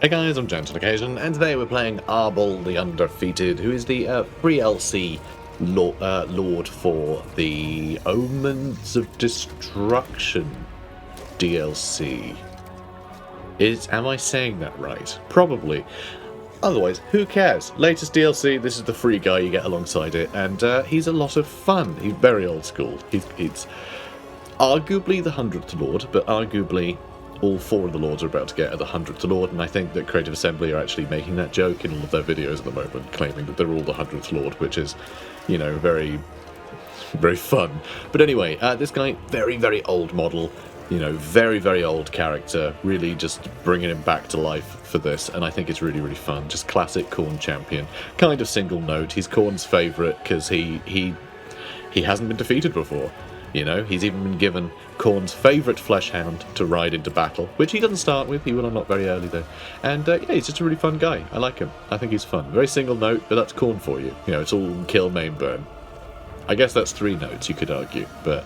Hey guys, I'm Gentle Occasion, and today we're playing ARBAAL the Undefeated, who is the FreeLC Lord for the Omens of Destruction DLC. Am I saying that right? Probably. Otherwise, who cares? Latest DLC, this is the free guy you get alongside it, and he's a lot of fun. He's very old school. It's arguably the 100th Lord, but arguably all four of the Lords are about to get at the 100th Lord, and I think that Creative Assembly are actually making that joke in all of their videos at the moment, claiming that they're all the 100th Lord, which is, you know, very, very fun. But anyway, this guy, very, very old model, you know, very, very old character, really just bringing him back to life for this, and I think it's really, really fun. Just classic Khorne champion, kind of single note. He's Khorne's favourite because he hasn't been defeated before. You know, he's even been given Khorne's favourite flesh hound to ride into battle, which he doesn't start with. He will unlock very early though. And yeah, he's just a really fun guy. I like him. I think he's fun. Very single note, but that's Khorne for you. You know, it's all kill, maim, burn. I guess that's 3 notes, you could argue, but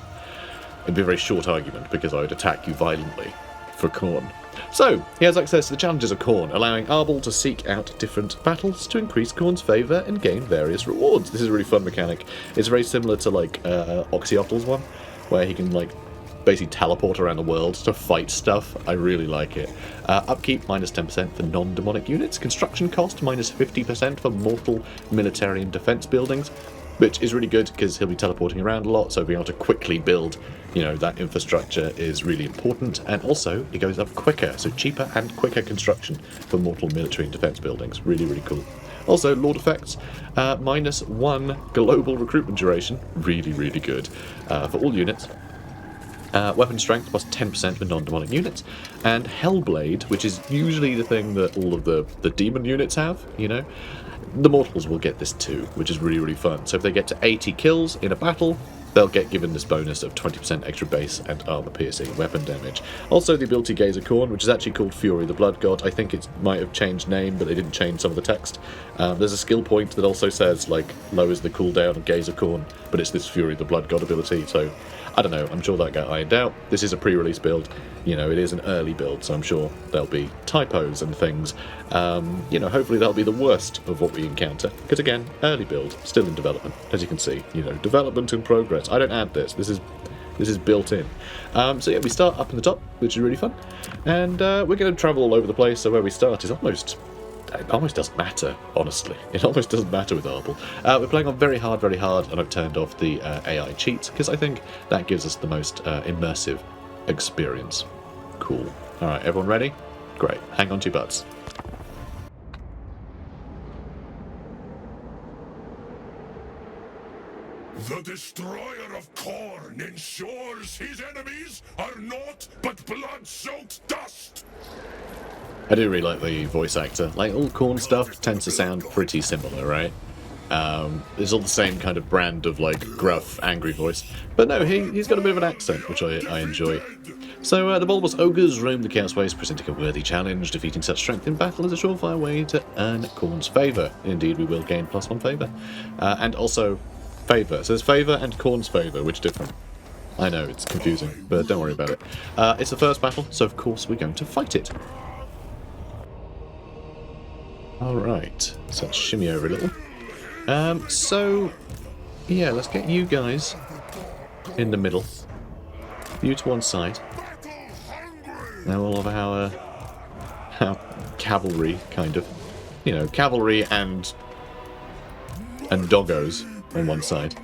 it'd be a very short argument because I would attack you violently for Khorne. So, he has access to the challenges of Khorne, allowing ARBAAL to seek out different battles to increase Khorne's favour and gain various rewards. This is a really fun mechanic. It's very similar to, like, Oxyotl's one, where he can, like, basically teleport around the world to fight stuff. I really like it. Upkeep, minus 10% for non-demonic units. Construction cost, minus 50% for mortal, military and defence buildings, which is really good because he'll be teleporting around a lot, so being able to quickly build, you know, that infrastructure is really important. And also, it goes up quicker, so cheaper and quicker construction for mortal, military and defence buildings. Really, really cool. Also, Lord effects, minus 1 global recruitment duration. Really, really good for all units. Weapon strength plus 10% for non-demonic units, and Hellblade, which is usually the thing that all of the demon units have, you know. The mortals will get this too, which is really, really fun. So if they get to 80 kills in a battle, they'll get given this bonus of 20% extra base and armor-piercing weapon damage. Also, the ability Gazer Khorne, which is actually called Fury the Blood God. I think it might have changed name, but they didn't change some of the text. There's a skill point that also says, like, lowers the cooldown of Gazer Khorne, but it's this Fury the Blood God ability, so I don't know, I'm sure that got ironed out. This is a pre-release build, you know, it is an early build, so I'm sure there'll be typos and things. You know, hopefully that'll be the worst of what we encounter, because again, early build, still in development, as you can see, you know, development in progress. I don't add this is built in. So yeah, we start up in the top, which is really fun, and we're going to travel all over the place, so where we start is it almost doesn't matter, honestly. It almost doesn't matter with ARBAAL. We're playing on very hard, and I've turned off the AI cheats, because I think that gives us the most immersive experience. Cool. Alright, everyone ready? Great. Hang on to your butts. The destroyer of Khorne ensures his enemies are naught but blood-soaked dust! I do really like the voice actor. Like, all Khorne stuff tends to sound pretty similar, right? It's all the same kind of brand of, like, gruff, angry voice. But no, he's got a bit of an accent, which I enjoy. So, the bulbous ogres roam the Chaos Waste, presenting a worthy challenge. Defeating such strength in battle is a surefire way to earn Khorne's favour. Indeed, we will gain +1 favour. And also, favour. So there's favour and Khorne's favour, which are different. I know, it's confusing, but don't worry about it. It's the first battle, so of course we're going to fight it. Alright, so let's shimmy over a little. So, yeah, let's get you guys in the middle. You to one side. Now we'll have our cavalry, kind of. You know, cavalry and doggos on one side.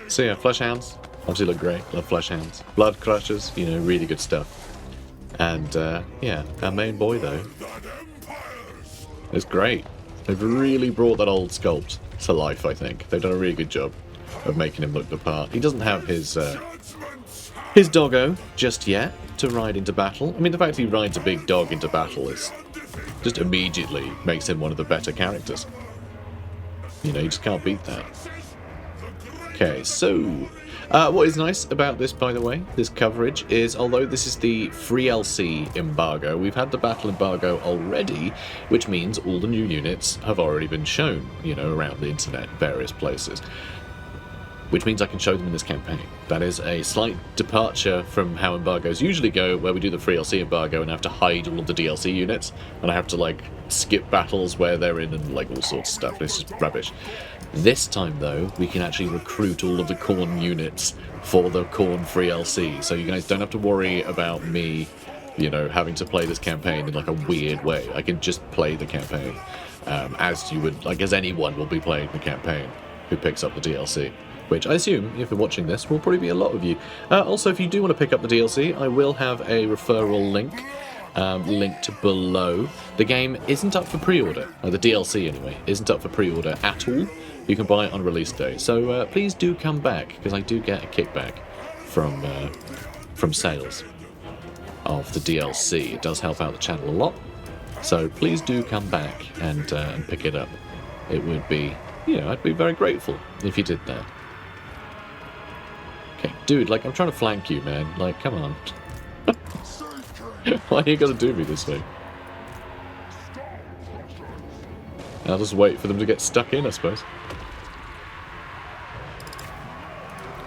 So yeah, flesh hounds, obviously look great. Love flesh hounds. Blood crushers, you know, really good stuff. And, yeah, our main boy, though, it's great. They've really brought that old sculpt to life, I think. They've done a really good job of making him look the part. He doesn't have his doggo just yet to ride into battle. I mean, the fact he rides a big dog into battle is just immediately makes him one of the better characters. You know, you just can't beat that. Okay, so what is nice about this, by the way, this coverage, is although this is the FreeLC embargo, we've had the battle embargo already, which means all the new units have already been shown, you know, around the internet, various places. which means I can show them in this campaign. That is a slight departure from how embargoes usually go, where we do the FreeLC embargo and I have to hide all of the DLC units, and I have to like skip battles where they're in and like all sorts of stuff. It's just rubbish. This time though, we can actually recruit all of the Khorne units for the Khorne FreeLC, so you guys don't have to worry about me, you know, having to play this campaign in like a weird way. I can just play the campaign as you would, like as anyone will be playing the campaign who picks up the DLC. Which I assume, if you're watching this, will probably be a lot of you. Also, if you do want to pick up the DLC, I will have a referral link linked below. The game isn't up for pre-order, the DLC anyway, isn't up for pre-order at all. You can buy it on release day. So please do come back, because I do get a kickback from sales of the DLC. It does help out the channel a lot. So please do come back and pick it up. It would be, you know, I'd be very grateful if you did that. Okay, dude, like, I'm trying to flank you, man. Like, come on. Why are you gonna do me this way? I'll just wait for them to get stuck in, I suppose.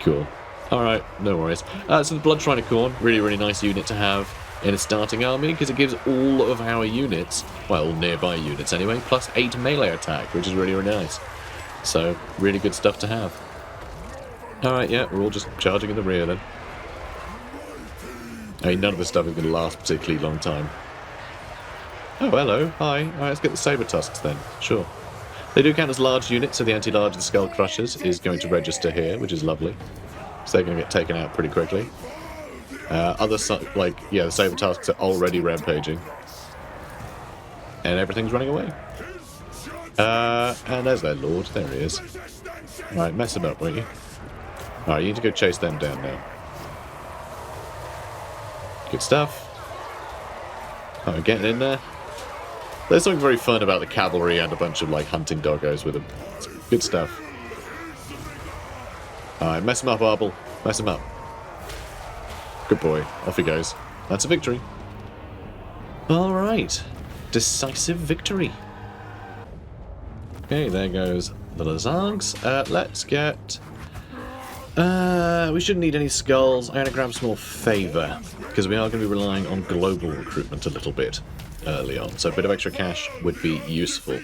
Cool. Alright, no worries. So the Blood Shrine of Khorne, really, really nice unit to have in a starting army, because it gives all of our units, well, all nearby units anyway, plus 8 melee attack, which is really, really nice. So, really good stuff to have. Alright, yeah, we're all just charging in the rear then. I mean, none of this stuff is going to last a particularly long time. Oh, hello, hi. Alright, let's get the Saber Tusks then. Sure. They do count as large units, so the anti-large of the Skull Crushers is going to register here, which is lovely. So they're going to get taken out pretty quickly. Like, yeah, the Saber Tusks are already rampaging. And everything's running away. And there's their lord. There he is. Right, mess him up, won't you? Alright, you need to go chase them down now. Good stuff. Oh, we're getting in there. There's something very fun about the cavalry and a bunch of, like, hunting doggos with them. It's good stuff. Alright, mess him up, ARBAAL. Mess him up. Good boy. Off he goes. That's a victory. Alright. Decisive victory. Okay, there goes the Lazargs. Let's get... we shouldn't need any skulls. I'm going to grab some more favour, because we are going to be relying on global recruitment a little bit early on. So a bit of extra cash would be useful.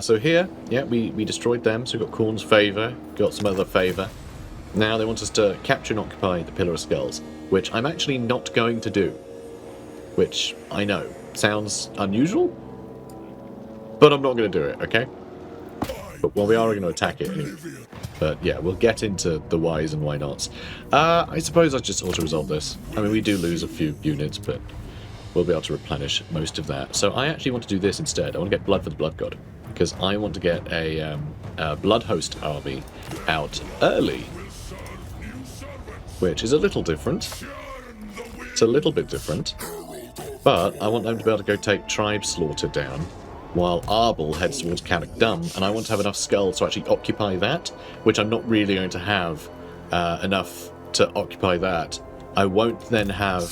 So here, yeah, we destroyed them. So we've got Khorne's favour, got some other favour. Now they want us to capture and occupy the Pillar of Skulls, which I'm actually not going to do. Which, I know, sounds unusual, but I'm not going to do it, okay? But, well, we are going to attack it anyway. But yeah, we'll get into the whys and why nots. I suppose I'll just auto-resolve this. I mean, we do lose a few units, but we'll be able to replenish most of that. So I actually want to do this instead. I want to get Blood for the Blood God, because I want to get a Blood Host army out early, which is a little different. It's a little bit different, but I want them to be able to go take Tribe Slaughter down, while ARBAAL heads towards Carrick Dum, and I want to have enough skulls to actually occupy that, which I'm not really going to have enough to occupy that. I won't then have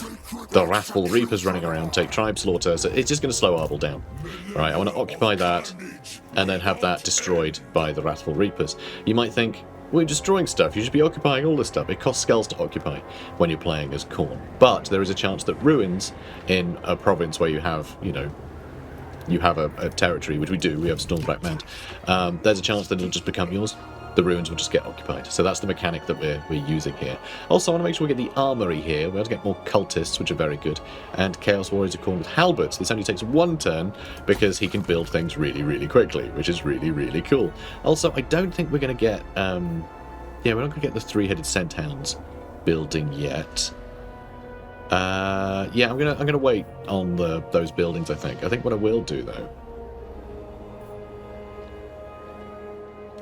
the Wrathful Reapers running around, take Tribe Slaughter, so it's just going to slow ARBAAL down. Right, I want to occupy that, and then have that destroyed by the Wrathful Reapers. You might think, we're destroying stuff, you should be occupying all this stuff. It costs skulls to occupy when you're playing as Khorne. But there is a chance that ruins in a province where you have, you know, you have a territory, which we do, we have Stormblack Mount, there's a chance that it'll just become yours. The ruins will just get occupied. So that's the mechanic that we're using here. Also, I want to make sure we get the armory here. We're able to get more cultists, which are very good, and Chaos Warriors are called with halberds. This only takes 1 turn because he can build things really, really quickly, which is really, really cool. Also, I don't think we're going to get, yeah, we're not going to get the 3-headed Centaurs building yet. Yeah, I'm gonna wait on those buildings. I think what I will do though,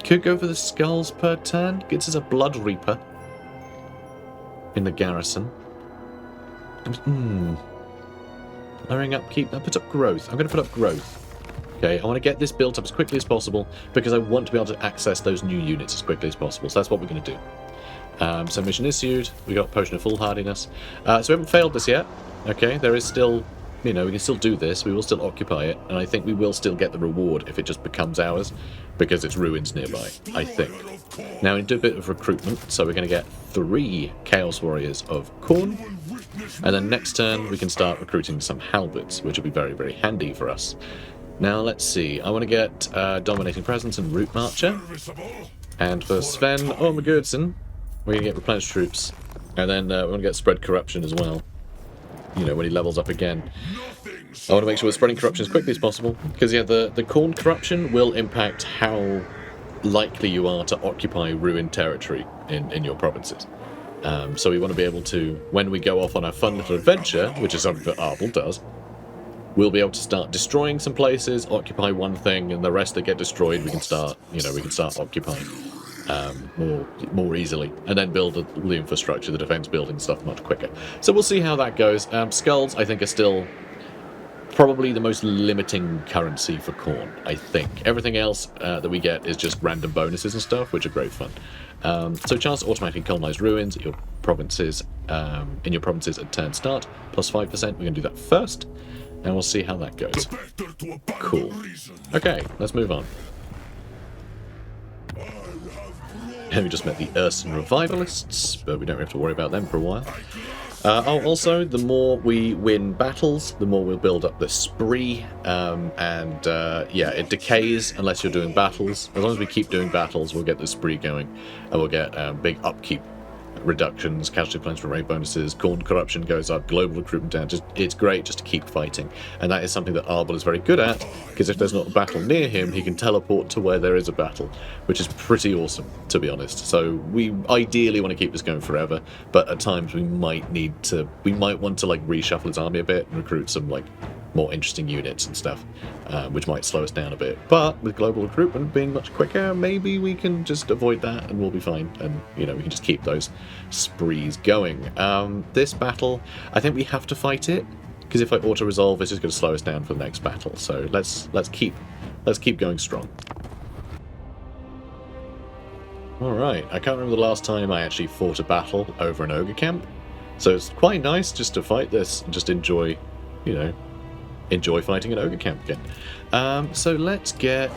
could go for the skulls per turn. Gets us a Blood Reaper in the garrison. Lowering upkeep. That puts up growth. I'm going to put up growth. Okay, I want to get this built up as quickly as possible because I want to be able to access those new units as quickly as possible. So that's what we're going to do. So mission issued. We got Potion of Foolhardiness. So we haven't failed this yet. Okay, there is still you know, we can still do this. We will still occupy it, and I think we will still get the reward if it just becomes ours, because it's ruins nearby, I think. Now, we do a bit of recruitment, so we're going to get 3 Chaos Warriors of Khorne, and then next turn we can start recruiting some halberds, which will be very, very handy for us. Now, let's see. I want to get Dominating Presence and Root Marcher, and for Sven Ormagurdson, we're going to get Replenished Troops, and then we want to get Spread Corruption as well. You know, when he levels up again. I want to make sure we're spreading corruption as quickly as possible, because yeah, the Khorne corruption will impact how likely you are to occupy ruined territory in your provinces. So we want to be able to, when we go off on our fun little adventure, which is something that ARBAAL does, we'll be able to start destroying some places, occupy one thing, and the rest that get destroyed we can start, you know, we can start occupying more easily, and then build the infrastructure, the defense building stuff much quicker. So we'll see how that goes. Skulls, I think, are still probably the most limiting currency for Khorne, I think. Everything else that we get is just random bonuses and stuff, which are great fun. So chance to automatically colonize ruins at your provinces, in your provinces at turn start, plus 5%. We're going to do that first, and we'll see how that goes. Cool. Okay, let's move on. And we just met the Urson Revivalists, but we don't have to worry about them for a while. Also, the more we win battles, the more we'll build up the spree, yeah, it decays unless you're doing battles. As long as we keep doing battles, we'll get the spree going, and we'll get big upkeep reductions, casualty replenishment rate bonuses, Khorne corruption goes up, global recruitment down. It's great just to keep fighting, and that is something that ARBAAL is very good at, because if there's not a battle near him, he can teleport to where there is a battle, which is pretty awesome, to be honest. So we ideally want to keep this going forever, but at times we might want to like reshuffle his army a bit and recruit some like more interesting units and stuff, which might slow us down a bit. But with global recruitment being much quicker, maybe we can just avoid that and we'll be fine. And, you know, we can just keep those sprees going. This battle, I think we have to fight it, because if I auto-resolve, it's just going to slow us down for the next battle. So let's keep going strong. Alright, I can't remember the last time I actually fought a battle over an ogre camp. So it's quite nice just to fight this and just enjoy, you know, fighting an ogre camp again. So let's get...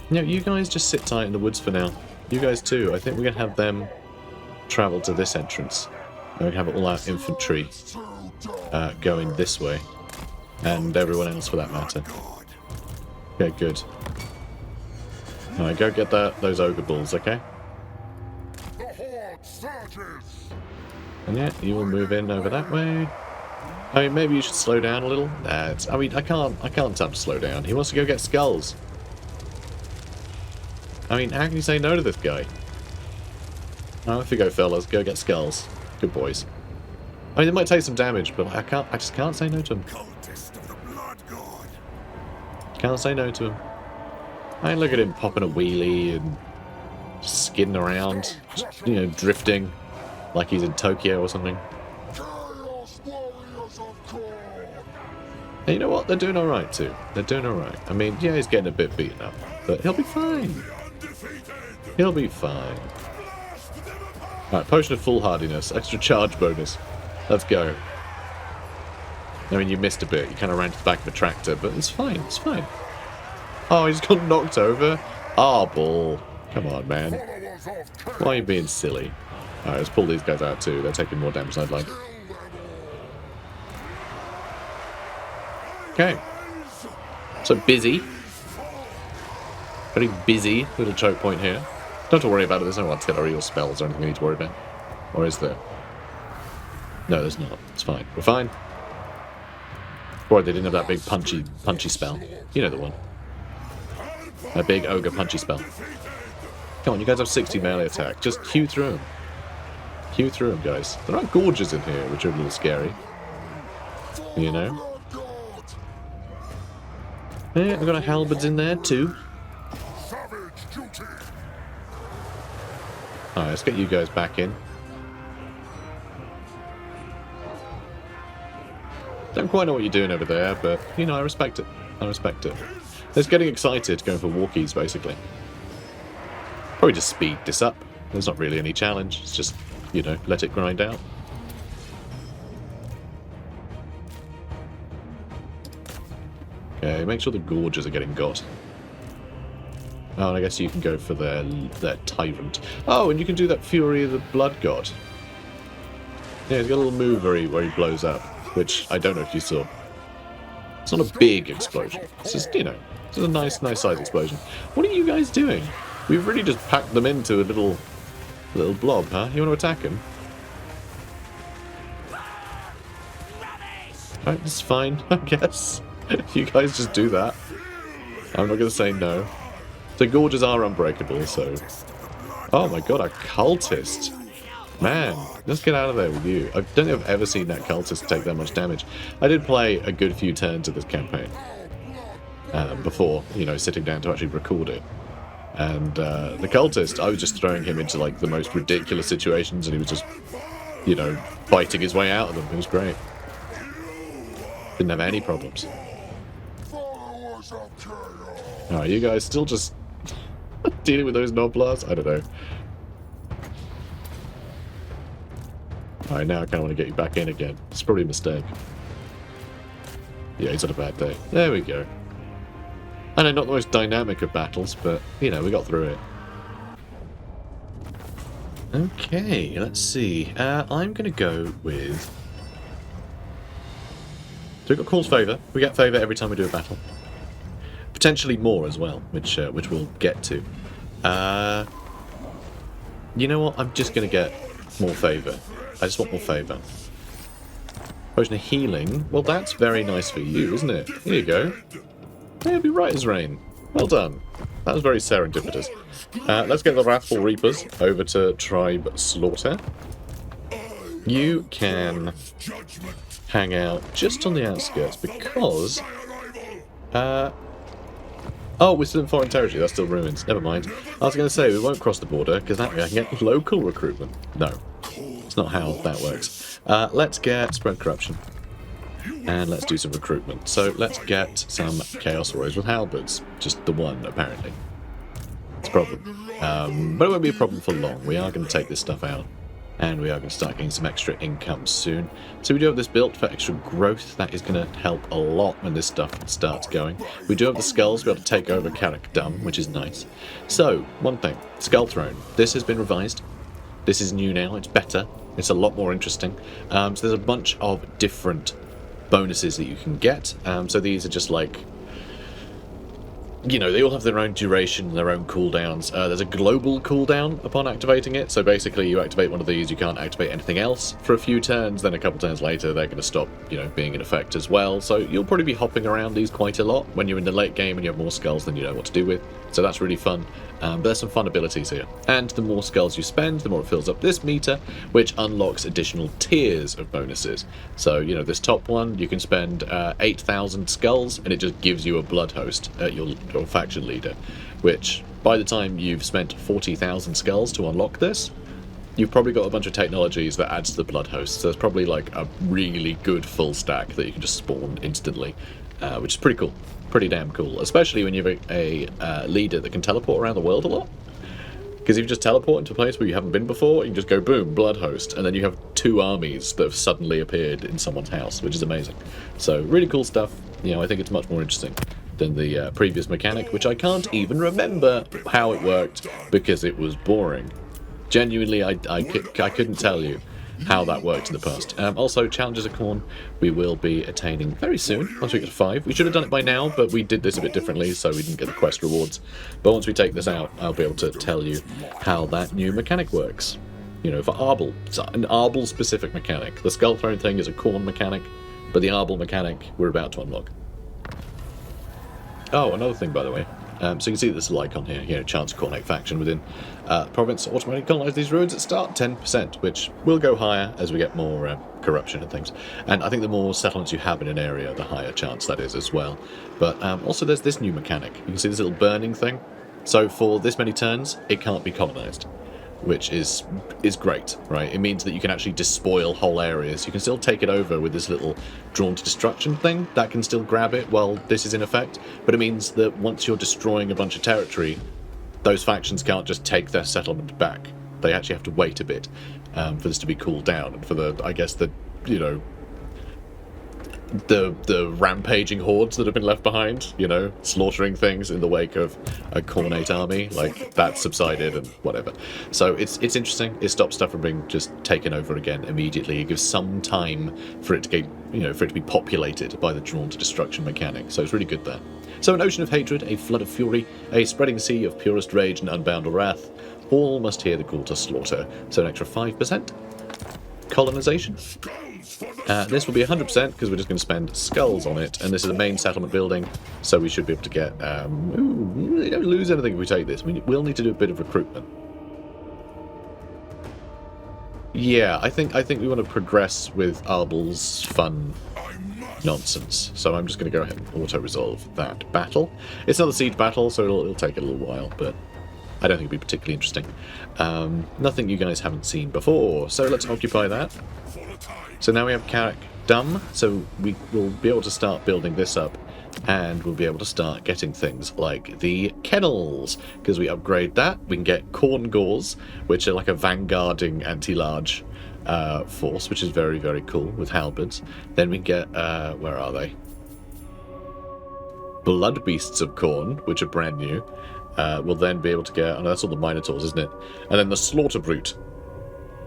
You know, you guys just sit tight in the woods for now. You guys too. I think we're going to have them travel to this entrance. And we can have all our infantry going this way. And everyone else for that matter. Okay, good. Alright, go get those ogre bulls, okay? And yeah, you will move in over that way. I mean, maybe you should slow down a little. Nah, I mean, I can't tell him to slow down. He wants to go get skulls. I mean, how can you say no to this guy? Oh, off you go, fellas. Go get skulls. Good boys. I mean, it might take some damage, but I just can't say no to him. Can't say no to him. I mean, look at him popping a wheelie and skidding around, just, you know, drifting like he's in Tokyo or something. And you know what? They're doing alright too. They're doing alright. I mean, yeah, he's getting a bit beaten up, but he'll be fine. He'll be fine. Alright, Potion of Foolhardiness. Extra charge bonus. Let's go. I mean, you missed a bit. You kind of ran to the back of a tractor, but it's fine. It's fine. Oh, he's got knocked over. ARBAAL. Come on, man. Why are you being silly? Alright, let's pull these guys out too. They're taking more damage than I'd like. Okay. So busy. Very busy little choke point here. Don't have to worry about it. There's no artillery or spells or anything we need to worry about. Or is there? No, there's not. It's fine. We're fine. Boy, they didn't have that big punchy spell. You know the one. That big ogre punchy spell. Come on, you guys have 60 melee attack. Just hew through them. Hew through them, guys. There are gorges in here, which are a little scary. You know? Yeah, I've got a halberds in there too. Alright, let's get you guys back in. Don't quite know what you're doing over there, but, you know, I respect it. I respect it. It's getting excited, going for walkies, basically. Probably just speed this up. There's not really any challenge. It's just, you know, let it grind out. Okay, make sure the gorges are getting got. Oh, and I guess you can go for their tyrant. Oh, and you can do that Fury of the Blood God. Yeah, he's got a little move where he blows up, which I don't know if you saw. It's not a big explosion. It's just, you know, it's a nice size explosion. What are you guys doing? We've really just packed them into a little blob, huh? You want to attack him? Alright, that's fine, I guess. You guys just do that. I'm not going to say no. The gorges are unbreakable, so... Oh my god, a cultist! Man, let's get out of there with you. I don't think I've ever seen that cultist take that much damage. I did play a good few turns of this campaign. Before, you know, sitting down to actually record it. And the cultist, I was just throwing him into, like, the most ridiculous situations, and he was just, you know, fighting his way out of them. It was great. Didn't have any problems. Alright, you guys still just dealing with those Noblars? I don't know. Alright, now I kind of want to get you back in again. It's probably a mistake. Yeah, he's on a bad day. There we go. I know, not the most dynamic of battles, but, you know, we got through it. Okay, let's see. I'm going to go with... So we've got Call's Favour. We get Favour every time we do a battle. Potentially more as well, which we'll get to. You know what? I'm just going to get more Favour. I just want more Favour. Potion of Healing. Well, that's very nice for you, isn't it? Here you go. Yeah, it'll be right as rain. Well done. That was very serendipitous. Let's get the Wrathful Reapers over to Tribe Slaughter. You can hang out just on the outskirts because... oh, we're still in foreign territory. That's still ruins. Never mind. I was going to say, we won't cross the border because that way I can get local recruitment. No, it's not how that works. Let's get Spread Corruption. And let's do some recruitment. So let's get some Chaos Warriors with halberds. Just the one, apparently. It's a problem. But it won't be a problem for long. We are going to take this stuff out. And we are going to start getting some extra income soon. So we do have this built for extra growth. That is going to help a lot when this stuff starts going. We do have the skulls to be able to take over Carrick Dum, which is nice. So, one thing. Skull Throne. This has been revised. This is new now. It's better. It's a lot more interesting. So there's a bunch of different bonuses that you can get. So these are just like... You know, they all have their own duration, their own cooldowns. There's a global cooldown upon activating it, so basically you activate one of these, you can't activate anything else for a few turns, then a couple turns later they're going to stop, you know, being in effect as well. So you'll probably be hopping around these quite a lot when you're in the late game and you have more skulls than you know what to do with. So that's really fun. But there's some fun abilities here. And the more skulls you spend, the more it fills up this meter, which unlocks additional tiers of bonuses. So, you know, this top one, you can spend 8,000 skulls, and it just gives you a blood host at your faction leader, which, by the time you've spent 40,000 skulls to unlock this, you've probably got a bunch of technologies that adds to the blood host. So there's probably like a really good full stack that you can just spawn instantly, which is pretty cool. Pretty damn cool, especially when you have a leader that can teleport around the world a lot. Because if you just teleport into a place where you haven't been before, you can just go boom, blood host, and then you have 2 armies that have suddenly appeared in someone's house, which is amazing. So really cool stuff. You know, I think it's much more interesting than the previous mechanic, which I can't even remember how it worked because it was boring. Genuinely, I couldn't tell you how that worked in the past. Also, Challenges of Khorne we will be attaining very soon, once we get to 5. We should have done it by now, but we did this a bit differently, so we didn't get the quest rewards. But once we take this out, I'll be able to tell you how that new mechanic works. You know, for ARBAAL. It's an ARBAAL-specific mechanic. The Skull Throne thing is a Khorne mechanic, but the ARBAAL mechanic we're about to unlock. Oh, another thing, by the way. So you can see this little icon here, you know, chance to coordinate faction within province, automatically colonize these ruins at start, 10%, which will go higher as we get more corruption and things. And I think the more settlements you have in an area, the higher chance that is as well. But also there's this new mechanic. You can see this little burning thing. So for this many turns, it can't be colonized, which is great, right? It means that you can actually despoil whole areas. You can still take it over with this little drawn to destruction thing. That can still grab it while this is in effect. But it means that once you're destroying a bunch of territory, those factions can't just take their settlement back. They actually have to wait a bit for this to be cooled down. And for the, I guess, the, you know, the rampaging hordes that have been left behind, you know, slaughtering things in the wake of a Khornate army, like that subsided and whatever. So it's interesting. It stops stuff from being just taken over again immediately. It gives some time for it to get, you know, for it to be populated by the drawn to destruction mechanic. So it's really good there. So an ocean of hatred, a flood of fury, a spreading sea of purest rage and unbounded wrath, all must hear the call to slaughter. So an extra 5%. Colonization. This will be 100% because we're just going to spend skulls on it, and this is a main settlement building, so we should be able to get... we don't lose anything if we take this. We'll need to do a bit of recruitment. Yeah, I think we want to progress with ARBAAL's fun nonsense, so I'm just going to go ahead and auto-resolve that battle. It's another siege battle, so it'll take a little while, but I don't think it'll be particularly interesting. Nothing you guys haven't seen before, so let's occupy that. So now we have Carrick Dumb, so we will be able to start building this up, and we'll be able to start getting things like the kennels, because we upgrade that. We can get Khorne Gauls, which are like a vanguarding anti-large force, which is very, very cool, with halberds. Then we get, where are they? Blood Beasts of Khorne, which are brand new. We'll then be able to get, oh no, that's all the Minotaurs, isn't it? And then the Slaughter Brute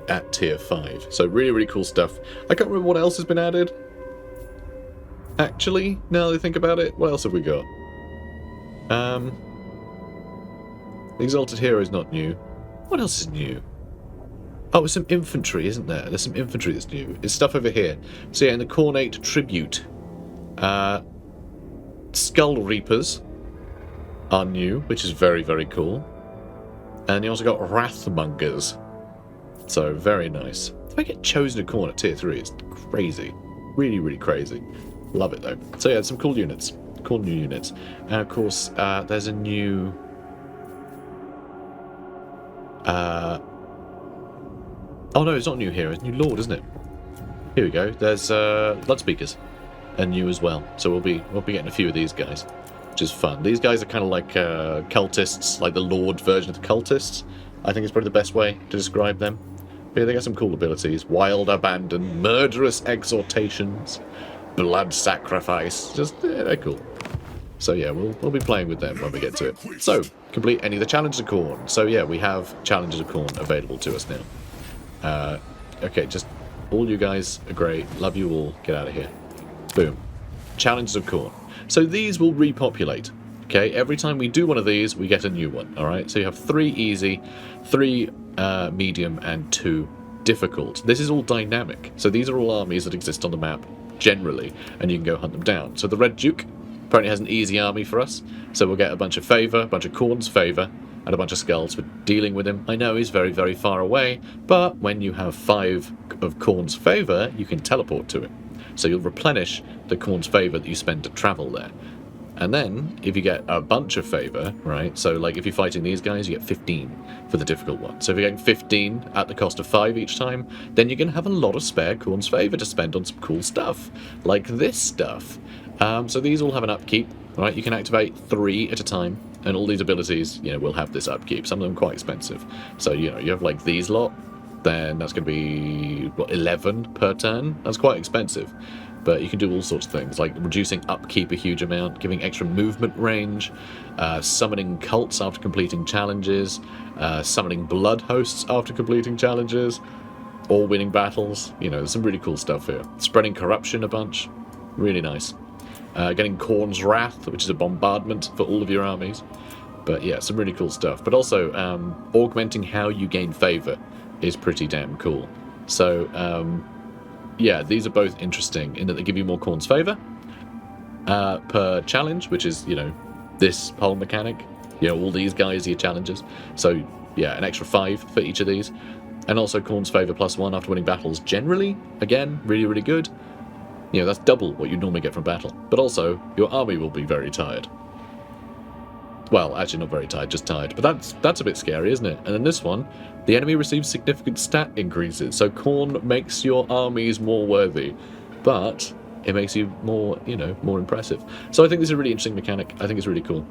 at tier 5. So really, really cool stuff. I can't remember what else has been added. Actually, now that I think about it, what else have we got? Exalted Hero is not new. What else is new? Oh, there's some infantry, isn't there? There's some infantry that's new. It's stuff over here. So yeah, in the Khornate Tribute, Skull Reapers are new, which is very, very cool. And you also got Wrathmongers. So, very nice. If I get chosen to Khorne at tier 3, it's crazy. Really, really crazy. Love it, though. So, yeah, some cool units. Cool new units. And, of course, there's a new... Oh, no, it's not new hero. It's new Lord, isn't it? Here we go. There's Bloodspeakers. And new as well. So, we'll be getting a few of these guys, which is fun. These guys are kind of like cultists, like the Lord version of the cultists. I think it's probably the best way to describe them. But yeah, they got some cool abilities. Wild Abandon, Murderous Exhortations, Blood Sacrifice. Just, yeah, they're cool. So yeah, we'll be playing with them when we get to it. So, complete any of the challenges of Khorne. So yeah, we have challenges of Khorne available to us now. Okay, just all you guys are great. Love you all. Get out of here. Boom. Challenges of Khorne. So these will repopulate. Okay, every time we do one of these, we get a new one. All right, so you have 3 easy, 3 medium, and 2 difficult. This is all dynamic. So these are all armies that exist on the map generally, and you can go hunt them down. So the Red Duke apparently has an easy army for us. So we'll get a bunch of favour, a bunch of Khorne's favour, and a bunch of skulls for dealing with him. I know he's very, very far away, but when you have 5 of Khorne's favour, you can teleport to him. So you'll replenish the Khorne's favour that you spend to travel there. And then, if you get a bunch of favour, right, so like if you're fighting these guys, you get 15 for the difficult one. So if you're getting 15 at the cost of 5 each time, then you're going to have a lot of spare Khorne's favour to spend on some cool stuff, like this stuff. So these all have an upkeep, right? You can activate 3 at a time, and all these abilities, you know, will have this upkeep. Some of them quite expensive. So, you know, you have like these lot, then that's going to be, what, 11 per turn? That's quite expensive. But you can do all sorts of things, like reducing upkeep a huge amount, giving extra movement range, summoning cults after completing challenges, summoning blood hosts after completing challenges, or winning battles. You know, there's some really cool stuff here. Spreading corruption a bunch. Really nice. Getting Khorne's Wrath, which is a bombardment for all of your armies. But yeah, some really cool stuff. But also, augmenting how you gain favour is pretty damn cool. So, yeah, these are both interesting in that they give you more Khorne's favour per challenge, which is, you know, this whole mechanic. You know, all these guys are your challenges. So, yeah, an extra 5 for each of these. And also Khorne's favour +1 after winning battles generally. Again, really, really good. You know, that's double what you normally get from battle. But also, your army will be very tired. Well, actually not very tired, just tired. But that's a bit scary, isn't it? And then this one, the enemy receives significant stat increases. So Khorne makes your armies more worthy. But it makes you more, you know, more impressive. So I think this is a really interesting mechanic. I think it's really cool.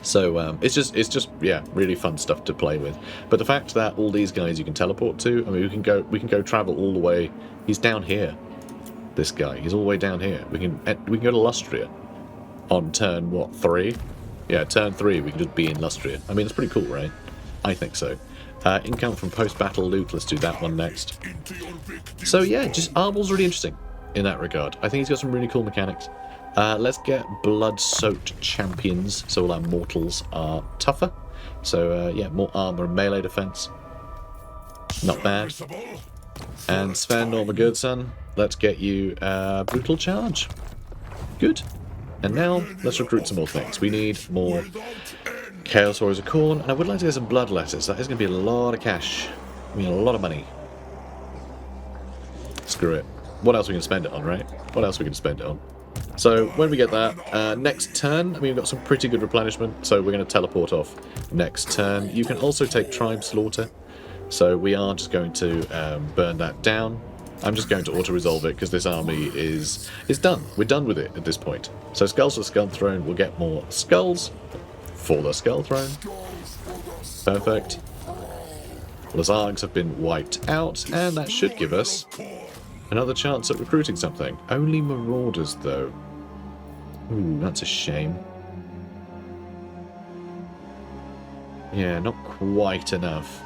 So it's just yeah, really fun stuff to play with. But the fact that all these guys you can teleport to, I mean, we can go travel all the way. He's down here. This guy, he's all the way down here. We can go to Lustria on turn, what, 3? Yeah, turn 3, we can just be in Lustria. I mean, it's pretty cool, right? I think so. Income from post-battle loot, let's do that one next. So yeah, just ARBAAL's really interesting in that regard. I think he's got some really cool mechanics. Let's get blood-soaked champions, so all our mortals are tougher. So yeah, more armor and melee defense. Not bad. And Sven, all the good son, let's get you brutal charge. Good. And now, let's recruit some more things. We need more Chaos Warriors of Khorne, and I would like to get some blood letters. That is going to be a lot of cash. I mean, a lot of money. Screw it. What else we can spend it on, right? What else we can spend it on? So, when we get that, next turn, I mean, we've got some pretty good replenishment, so we're going to teleport off next turn. You can also take Tribe Slaughter, so we are just going to burn that down. I'm just going to auto-resolve it because this army is done. We're done with it at this point. So Skulls for the Skull Throne, we'll get more skulls for the Skull Throne. Perfect. The Zargs have been wiped out, and that should give us another chance at recruiting something. Only Marauders, though. Ooh, that's a shame. Yeah, not quite enough.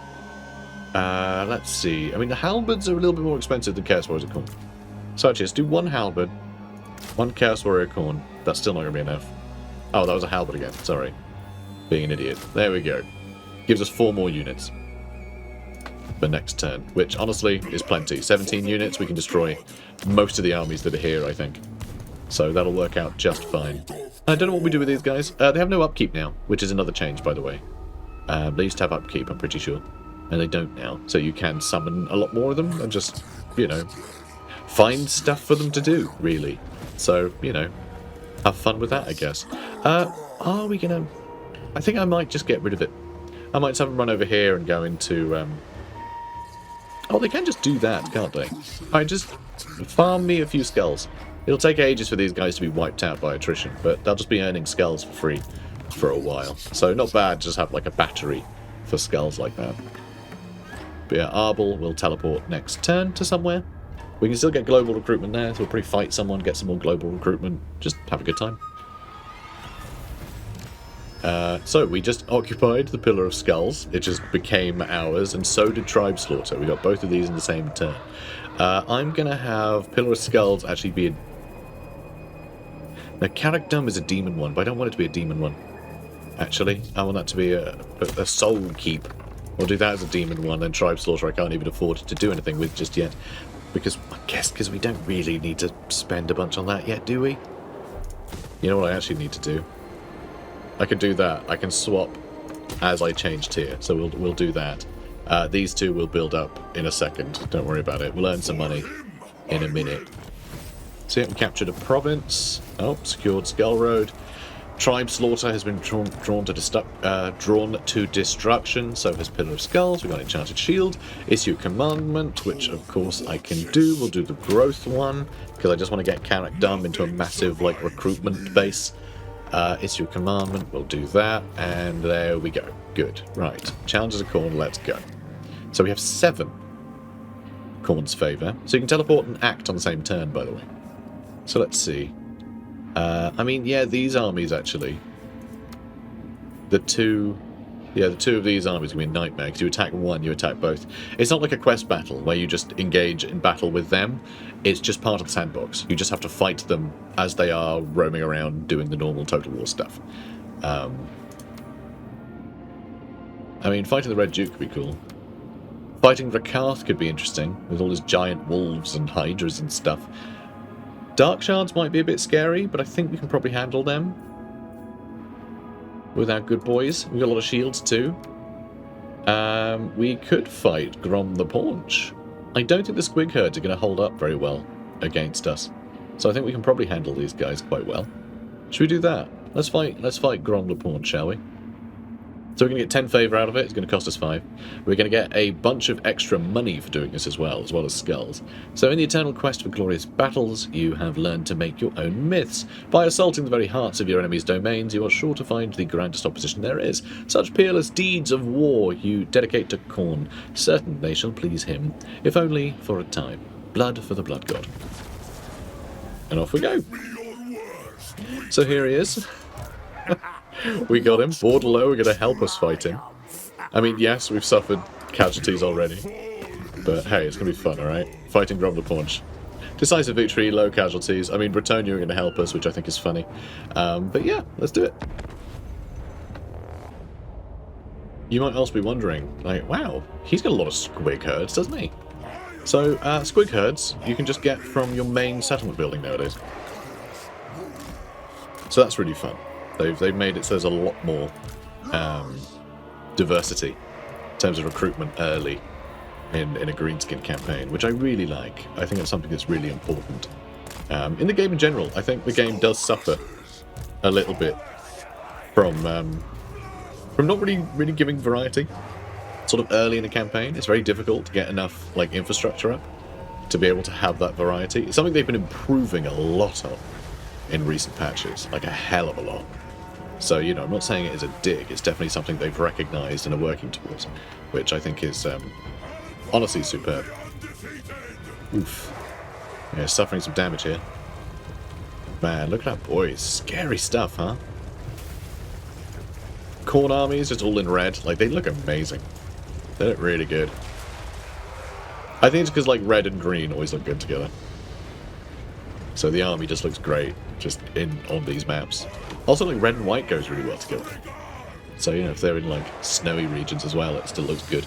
Let's see. I mean, the halberds are a little bit more expensive than Chaos Warriors of Khorne. So actually, let's do one halberd, one Chaos Warrior of Khorne. That's still not going to be enough. Oh, that was a halberd again. Sorry. Being an idiot. There we go. Gives us 4 more units for next turn, which honestly is plenty. 17 units, we can destroy most of the armies that are here, I think. So that'll work out just fine. I don't know what we do with these guys. They have no upkeep now, which is another change, by the way. They used to have upkeep, I'm pretty sure. And they don't now. So you can summon a lot more of them and just, you know, find stuff for them to do, really. So, you know, have fun with that, I guess. Are we going to... I think I might just get rid of it. I might have them run over here and go into... Oh, they can just do that, can't they? Alright, just farm me a few skulls. It'll take ages for these guys to be wiped out by attrition, but they'll just be earning skulls for free for a while. So not bad, just have like a battery for skulls like that. But yeah, ARBAAL will teleport next turn to somewhere. We can still get global recruitment there, so we'll probably fight someone, get some more global recruitment. Just have a good time. So we just occupied the Pillar of Skulls. It just became ours, and so did Tribe Slaughter. We got both of these in the same turn. I'm going to have Pillar of Skulls actually be a... Now, Carrickdom is a demon one, but I don't want it to be a demon one. Actually, I want that to be a soul keep. We'll do that as a demon one, and Tribe Slaughter I can't even afford to do anything with just yet. Because, I guess, because we don't really need to spend a bunch on that yet, do we? You know what I actually need to do? I can do that. I can swap as I change tier, so we'll do that. These two will build up in a second. Don't worry about it. We'll earn some money in a minute. So yeah, we captured a province. Oh, secured Skull Road. Tribe Slaughter has been drawn to destruction, so has Pillar of Skulls. We've got Enchanted Shield. Issue Commandment, which of course I can do. We'll do the Growth one, because I just want to get Carrickdom into a massive like recruitment base. Issue Commandment, we'll do that, and there we go. Good. Right. Challenges of Khorne, let's go. So we have 7 Khorne's favour. So you can teleport and act on the same turn, by the way. So let's see. I mean, yeah, these armies actually. The two of these armies are going to be a nightmare, because you attack one, you attack both. It's not like a quest battle, where you just engage in battle with them. It's just part of the sandbox. You just have to fight them as they are roaming around doing the normal Total War stuff. I mean, fighting the Red Duke could be cool. Fighting Rakath could be interesting, with all his giant wolves and hydras and stuff. Dark Shards might be a bit scary, but I think we can probably handle them with our good boys. We've got a lot of shields too. We could fight Grom the Paunch. I don't think the Squig Herds are going to hold up very well against us, so I think we can probably handle these guys quite well. Should we do that? Let's fight Grom the Paunch, shall we? So we're going to get 10 favour out of it. It's going to cost us 5. We're going to get a bunch of extra money for doing this as well as skulls. So in the eternal quest for glorious battles, you have learned to make your own myths. By assaulting the very hearts of your enemy's domains, you are sure to find the grandest opposition there is. Such peerless deeds of war you dedicate to Khorne. Certain they shall please him, if only for a time. Blood for the Blood God. And off we go. So here he is. We got him. Bordello are going to help us fight him. I mean, yes, we've suffered casualties already. But hey, it's going to be fun, alright? Fighting Grom the Paunch. Decisive victory, low casualties. I mean, Bretonnia are going to help us, which I think is funny. But yeah, let's do it. You might also be wondering, like, wow, he's got a lot of squig herds, doesn't he? So, squig herds, you can just get from your main settlement building nowadays. So that's really fun. They've made it so there's a lot more diversity in terms of recruitment early in a greenskin campaign, which I really like. I think it's something that's really important. In the game in general, I think the game does suffer a little bit from not really giving variety. Sort of early in a campaign, it's very difficult to get enough like infrastructure up to be able to have that variety. It's something they've been improving a lot of in recent patches, like a hell of a lot. So, you know, I'm not saying it is a dig, it's definitely something they've recognised and are working towards, which I think is honestly superb. Oof. Yeah, suffering some damage here. Man, look at that, boys. Scary stuff, huh? Khorne armies just all in red. Like, they look amazing. They look really good. I think it's because, like, red and green always look good together. So the army just looks great, just on these maps. Also, like, red and white goes really well together. So, you know, if they're in, like, snowy regions as well, it still looks good.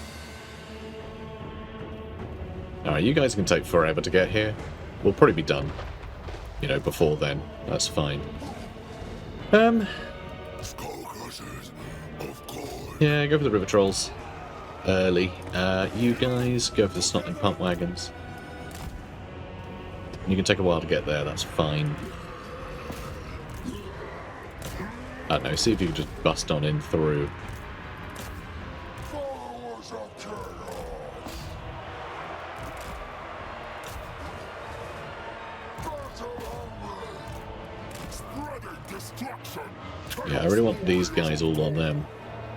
Alright, you guys can take forever to get here. We'll probably be done, you know, before then. That's fine. Yeah, go for the river trolls. Early. You guys go for the snotling pump wagons. You can take a while to get there, that's fine. I don't know, see if you can just bust on in through. Yeah, I really want these guys all on them.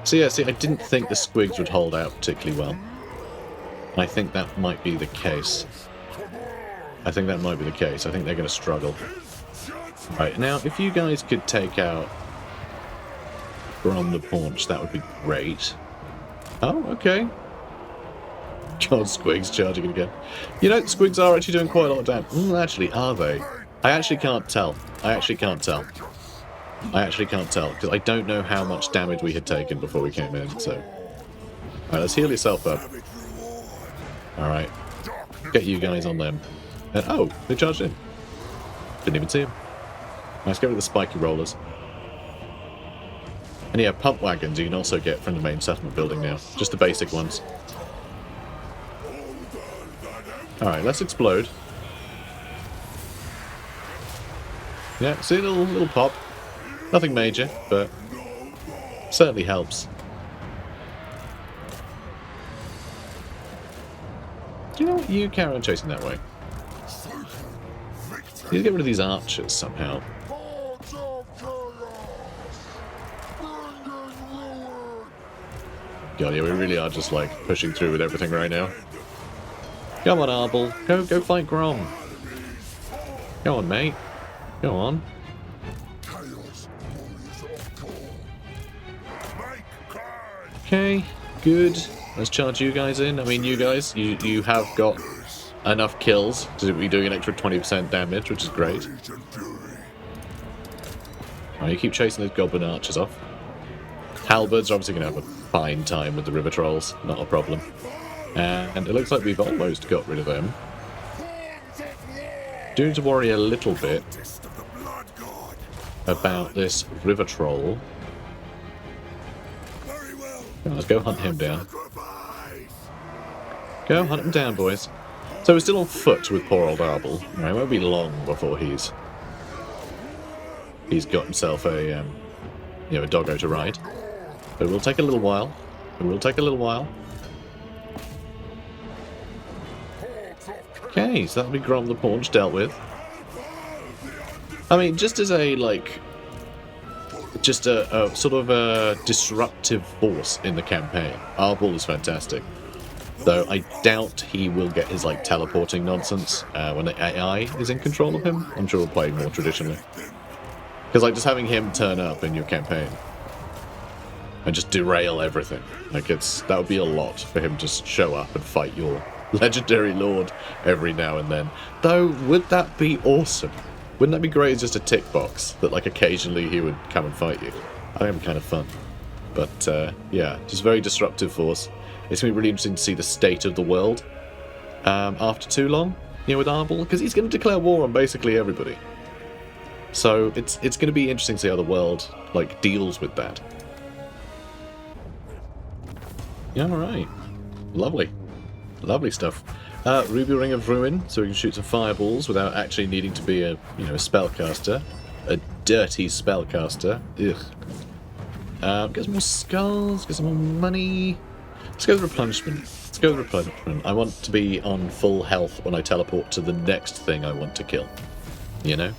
So yeah, see, I didn't think the squigs would hold out particularly well. I think that might be the case. I think that might be the case. I think they're going to struggle. Right, now, if you guys could take out Grom the Paunch, that would be great. Oh, okay. God, squigs charging it again. You know, squigs are actually doing quite a lot of damage. Actually, are they? I actually can't tell. I actually can't tell, because I don't know how much damage we had taken before we came in, so... Alright, let's heal yourself up. Alright. Get you guys on them. And, oh, they charged in. Didn't even see them. Let's get rid of the spiky rollers. And yeah, pump wagons you can also get from the main settlement building now. Just the basic ones. Alright, let's explode. Yeah, see a little pop. Nothing major, but certainly helps. Do you know what? You carry on chasing that way. Need to get rid of these archers somehow. God, yeah, we really are just like pushing through with everything right now. Come on, ARBAAL. Go fight Grom. Go on, mate. Go on. Okay, good. Let's charge you guys in. I mean, you guys, you have got enough kills to be doing an extra 20% damage, which is great. Alright, you keep chasing those goblin archers off. Halberds are obviously going to have a fine time with the river trolls, not a problem. And it looks like we've almost got rid of them. Do need to worry a little bit about this river troll. Let's go hunt him down. Go hunt him down, boys. So we're still on foot with poor old ARBAAL. Right, it won't be long before he's got himself a a doggo to ride. But it will take a little while. It will take a little while. Okay, so that'll be Grom the Paunch dealt with. I mean, just as a sort of a disruptive force in the campaign, ARBAAL is fantastic. Though I doubt he will get his like teleporting nonsense when the AI is in control of him. I'm sure he'll play more traditionally. Because like just having him turn up in your campaign and just derail everything, like that would be a lot for him to just show up and fight your legendary lord every now and then. Though, would that be awesome? Wouldn't that be great as just a tick box that like occasionally he would come and fight you? I think it'd be kind of fun. But yeah, just very disruptive force. It's going to be really interesting to see the state of the world after too long, with ARBAAL, because he's going to declare war on basically everybody. So it's going to be interesting to see how the world like deals with that. Yeah, all right, lovely, lovely stuff. Ruby Ring of Ruin, so we can shoot some fireballs without actually needing to be a a spellcaster, a dirty spellcaster. Ugh. Get some more skulls, get some more money. Let's go with replenishment. Let's go with replenishment. I want to be on full health when I teleport to the next thing I want to kill. Okay,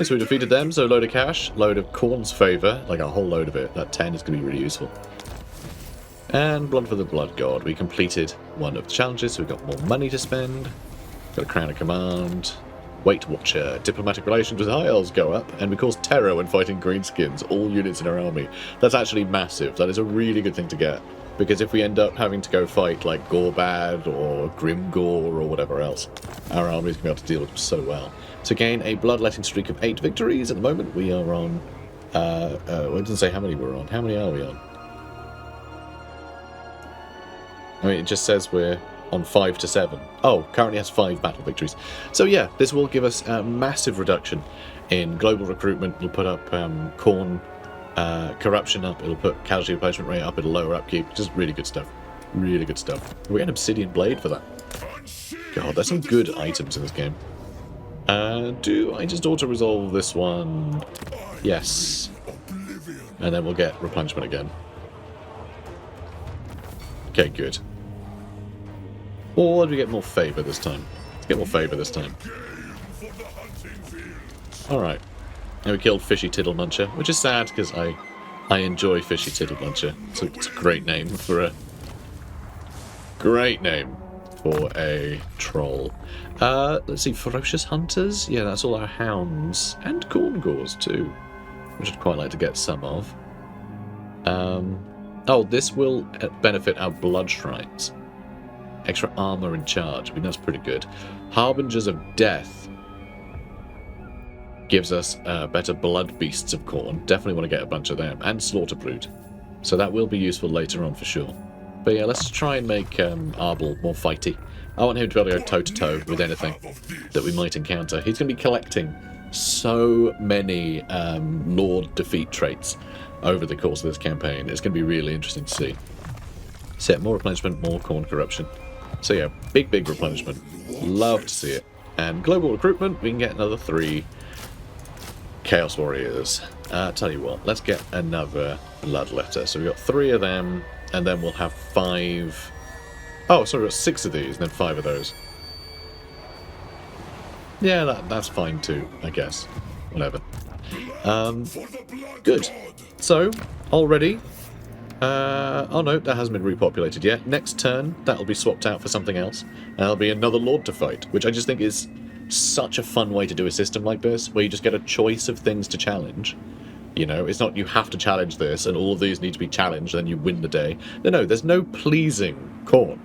so we defeated them, so load of cash, load of Khorne's favour, like a whole load of it. That 10 is going to be really useful. And Blood for the Blood God. We completed one of the challenges, so we've got more money to spend. Got a Crown of Command. Weight Watcher. Diplomatic relations with High Elves go up, and we cause terror when fighting Greenskins, all units in our army. That's actually massive. That is a really good thing to get, because if we end up having to go fight like Gorbad or Grimgore or whatever else, our armies can be able to deal with them so well. To gain a bloodletting streak of 8 victories, at the moment we are on... it doesn't say how many we're on. How many are we on? I mean, it just says we're on 5 to 7. Oh, currently has 5 battle victories. So yeah, this will give us a massive reduction in global recruitment. It'll put up Khorne corruption up. It'll put casualty replacement rate up. It'll lower upkeep. Just really good stuff. Really good stuff. We get an obsidian blade for that. God, there's some good items in this game. Do I just auto-resolve this one? Yes. And then we'll get replenishment again. Okay, good. Or do we get more favour this time? Let's get more favour this time. Alright. And we killed Fishy Tiddle Muncher, which is sad because I enjoy Fishy Tiddle Muncher. It's a great name for a... Great name for a troll. Let's see, Ferocious Hunters? Yeah, that's all our hounds. And Corngores too, which I'd quite like to get some of. Oh, this will benefit our blood shrines. Extra armor and charge. I mean, that's pretty good. Harbingers of Death gives us better blood beasts of Khorne. Definitely want to get a bunch of them. And Slaughterbrute. So that will be useful later on for sure. But yeah, let's try and make ARBAAL more fighty. I want him to be able to go toe-to-toe with anything that we might encounter. He's going to be collecting so many Lord defeat traits over the course of this campaign. It's going to be really interesting to see. So yeah, more replenishment, more Khorne corruption. So yeah, big replenishment. Love to see it. And global recruitment, we can get another 3 Chaos Warriors. Tell you what, let's get another Bloodletter. So we've got 3 of them, and then we'll have 5... Oh, sorry, we've got 6 of these, and then 5 of those. Yeah, that's fine too, I guess. Whatever. Good. So, already... oh no, that hasn't been repopulated yet. Next turn, that'll be swapped out for something else. And there'll be another Lord to fight, which I just think is such a fun way to do a system like this, where you just get a choice of things to challenge. It's not you have to challenge this, and all of these need to be challenged, then you win the day. No, there's no pleasing Khorne.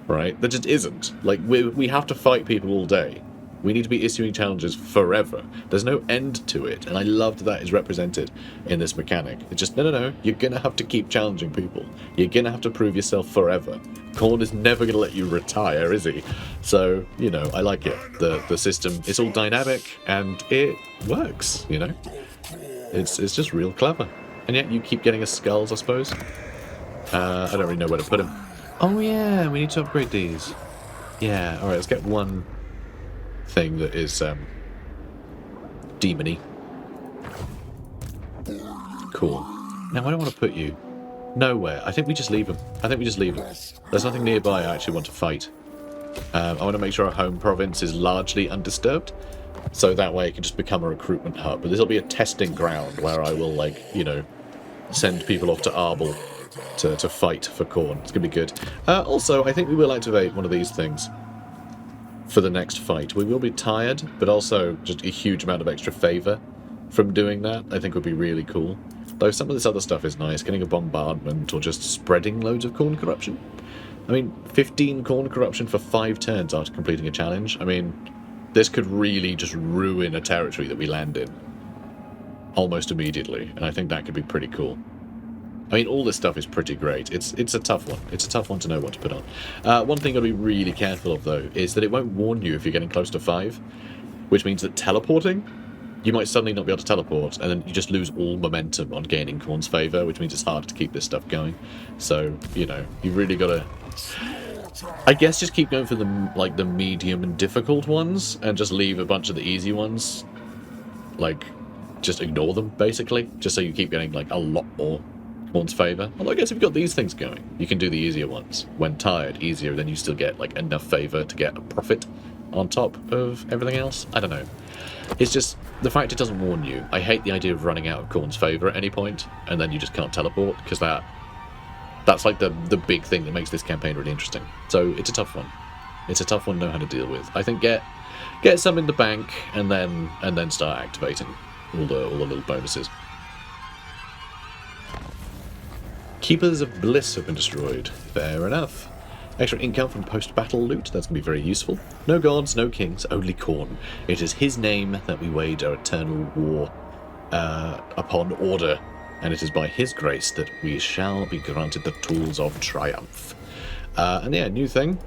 Right? There just isn't. Like, we have to fight people all day. We need to be issuing challenges forever. There's no end to it, and I love that is represented in this mechanic. It's just, no, you're going to have to keep challenging people. You're going to have to prove yourself forever. Khorne is never going to let you retire, is he? So, I like it. The system, it's all dynamic, and it works, It's just real clever. And yet you keep getting us skulls, I suppose. I don't really know where to put them. Oh yeah, we need to upgrade these. Yeah, alright, let's get one thing that is demony. Cool. Now where do I want to put you? Nowhere. I think we just leave them. There's nothing nearby I actually want to fight. I want to make sure our home province is largely undisturbed, so that way it can just become a recruitment hub. But this will be a testing ground where I will, send people off to ARBAAL to fight for Khorne. It's going to be good. Also, I think we will activate one of these things for the next fight. We will be tired, but also just a huge amount of extra favour from doing that, I think would be really cool. Though some of this other stuff is nice, getting a bombardment or just spreading loads of Khorne corruption. I mean, 15 Khorne corruption for 5 turns after completing a challenge. I mean, this could really just ruin a territory that we land in almost immediately, and I think that could be pretty cool. I mean, all this stuff is pretty great. It's a tough one. It's a tough one to know what to put on. One thing you've got to be really careful of, though, is that it won't warn you if you're getting close to 5, which means that teleporting, you might suddenly not be able to teleport, and then you just lose all momentum on gaining Khorne's favour, which means it's harder to keep this stuff going. So, you know, you've really got to, I guess, just keep going for the medium and difficult ones, and just leave a bunch of the easy ones, like, just ignore them, basically, just so you keep getting, like, a lot more Khorne's favour. Although I guess if you've got these things going, you can do the easier ones. When tired, easier, then you still get, like, enough favour to get a profit on top of everything else. I don't know. It's just the fact it doesn't warn you. I hate the idea of running out of Khorne's favour at any point, and then you just can't teleport, because that's like the big thing that makes this campaign really interesting. So it's a tough one. It's a tough one to know how to deal with. I think get some in the bank, and then start activating all the little bonuses. Keepers of Bliss have been destroyed. Fair enough. Extra income from post-battle loot, that's going to be very useful. No gods, no kings, only Khorne. It is his name that we wage our eternal war upon order, and it is by his grace that we shall be granted the tools of triumph. And yeah, new thing.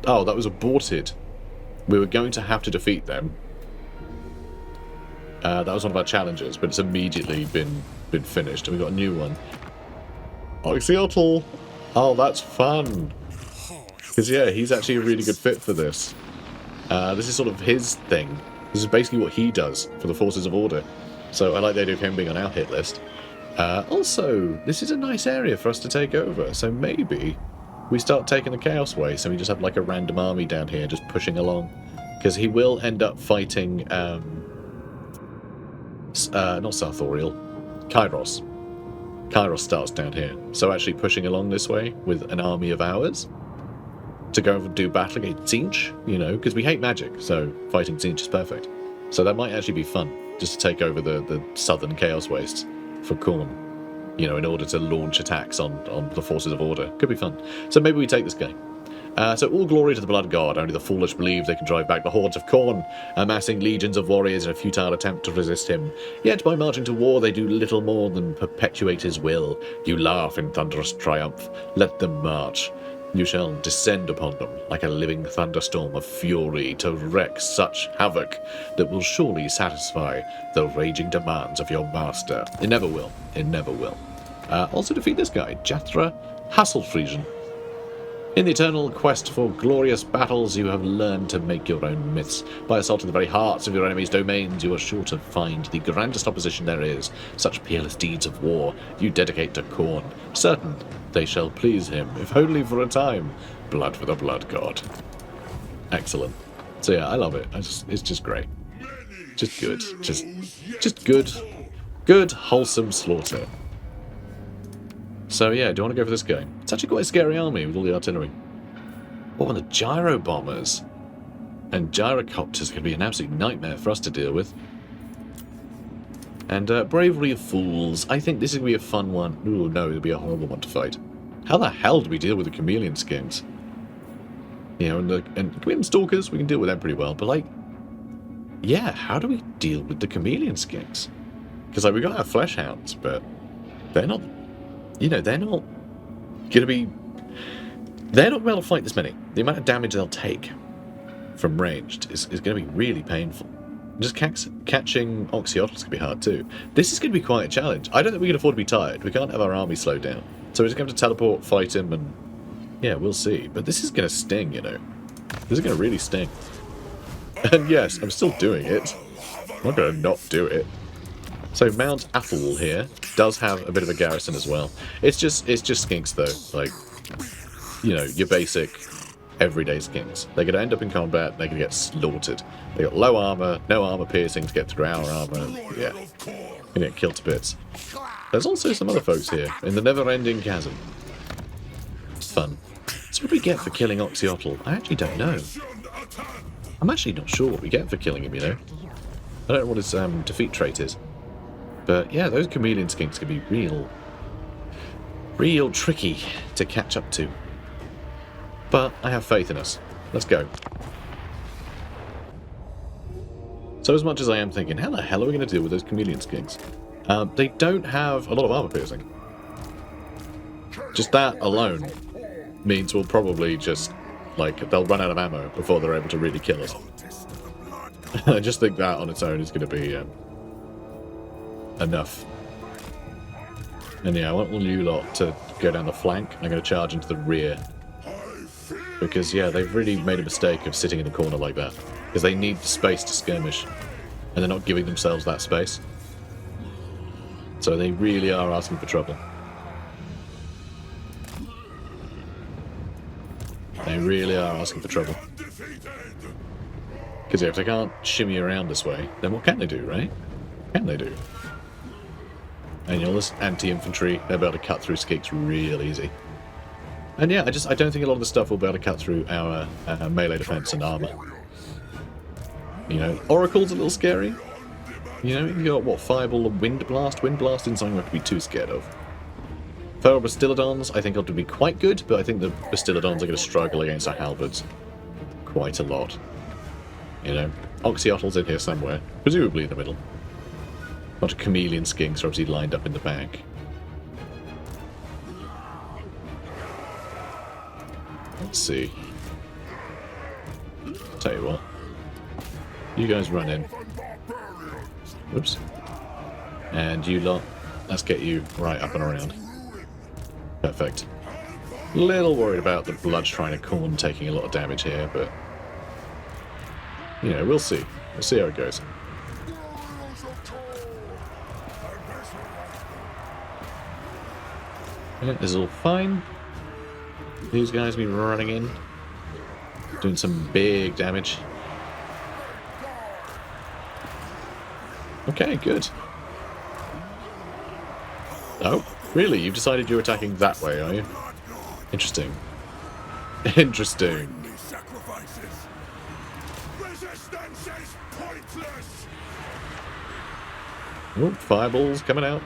Oh, that was aborted. We were going to have to defeat them. That was one of our challenges, but it's immediately been finished, and we got a new one. Oxyotl! Oh, that's fun! Because, yeah, he's actually a really good fit for this. This is sort of his thing. This is basically what he does for the Forces of Order. So I like the idea of him being on our hit list. Also, this is a nice area for us to take over, so maybe we start taking the Chaos Way, so we just have like a random army down here just pushing along. Because he will end up fighting, not Sarthoriel, Kairos. Kairos starts down here, so actually pushing along this way with an army of ours to go and do battle against Tzeentch, you know, because we hate magic, so fighting Tzeentch is perfect. So that might actually be fun, just to take over the southern Chaos Wastes for Khorne, you know, in order to launch attacks on the Forces of Order. Could be fun. So maybe we take this guy. So all glory to the Blood God. Only the foolish believe they can drive back the hordes of Khorne, amassing legions of warriors in a futile attempt to resist him. Yet by marching to war they do little more than perpetuate his will. You laugh in thunderous triumph. Let them march. You shall descend upon them like a living thunderstorm of fury to wreak such havoc that will surely satisfy the raging demands of your master. It never will. It never will. Also defeat this guy, Jathra Hasselfriesen. In the eternal quest for glorious battles, you have learned to make your own myths. By assaulting the very hearts of your enemy's domains, you are sure to find the grandest opposition there is. Such peerless deeds of war you dedicate to Khorne. Certain they shall please him, if only for a time. Blood for the Blood God. Excellent. So yeah, I love it. It's just great. Just good. Just good. Good, wholesome slaughter. So yeah, do you want to go for this guy? It's actually quite a scary army with all the artillery. Oh, and the gyro bombers and gyrocopters can be an absolute nightmare for us to deal with. And bravery of fools. I think this is going to be a fun one. Ooh, no, it'll be a horrible one to fight. How the hell do we deal with the chameleon skins? You know, and chameleon stalkers, we can deal with them pretty well. But like, yeah, how do we deal with the chameleon skins? Because like we got our flesh hounds, but they're not. You know, they're not going to be able to fight this many. The amount of damage they'll take from ranged is going to be really painful. Just catching Oxyotls is going to be hard too. This is going to be quite a challenge. I don't think we can afford to be tired. We can't have our army slowed down. So we're just going to have to teleport, fight him, and yeah, we'll see. But this is going to sting, you know. This is going to really sting. And yes, I'm still doing it. I'm not going to not do it. So Mount Athol here does have a bit of a garrison as well. It's just skinks though, like, you know, your basic everyday skinks. They're going to end up in combat, they're going to get slaughtered. They got low armor, no armor piercing to get through our armor. Yeah, going to get killed to bits. There's also some other folks here, in the never-ending chasm. It's fun. So what do we get for killing Oxyotl? I actually don't know. I'm actually not sure what we get for killing him, you know? I don't know what his defeat trait is. But yeah, those chameleon skinks can be real tricky to catch up to. But I have faith in us. Let's go. So as much as I am thinking, how the hell are we going to deal with those chameleon skinks? They don't have a lot of armor piercing. Just that alone means we'll probably just, like, they'll run out of ammo before they're able to really kill us. I just think that on its own is going to be enough. And yeah, I want all you lot to go down the flank. I'm going to charge into the rear. Because, yeah, they've really made a mistake of sitting in the corner like that. Because they need the space to skirmish. And they're not giving themselves that space. So they really are asking for trouble. They really are asking for trouble. Because if they can't shimmy around this way, then what can they do, right? What can they do? And you know, this anti-infantry, they'll be able to cut through skinks real easy. And yeah, I don't think a lot of the stuff will be able to cut through our melee defense and armor. You know, Oracle's a little scary. You know, you got, what, Fireball and Wind Blast? Wind Blast isn't something we have to be too scared of. Feral Bastillodons, I think, ought to be quite good, but I think the Bastillodons are going to struggle against our halberds quite a lot. You know, Oxyotl's in here somewhere, presumably in the middle. A bunch of chameleon skinks are obviously lined up in the back. Let's see. Tell you what. You guys run in. Whoops. And you lot, let's get you right up and around. Perfect. Little worried about the Blood Shrine of Khorne taking a lot of damage here, but... you know, we'll see. We'll see how it goes. Yeah, this is all fine. These guys be running in. Doing some big damage. Okay, good. Oh, really? You've decided you're attacking that way, are you? Interesting. Interesting. Oh, fireballs coming out.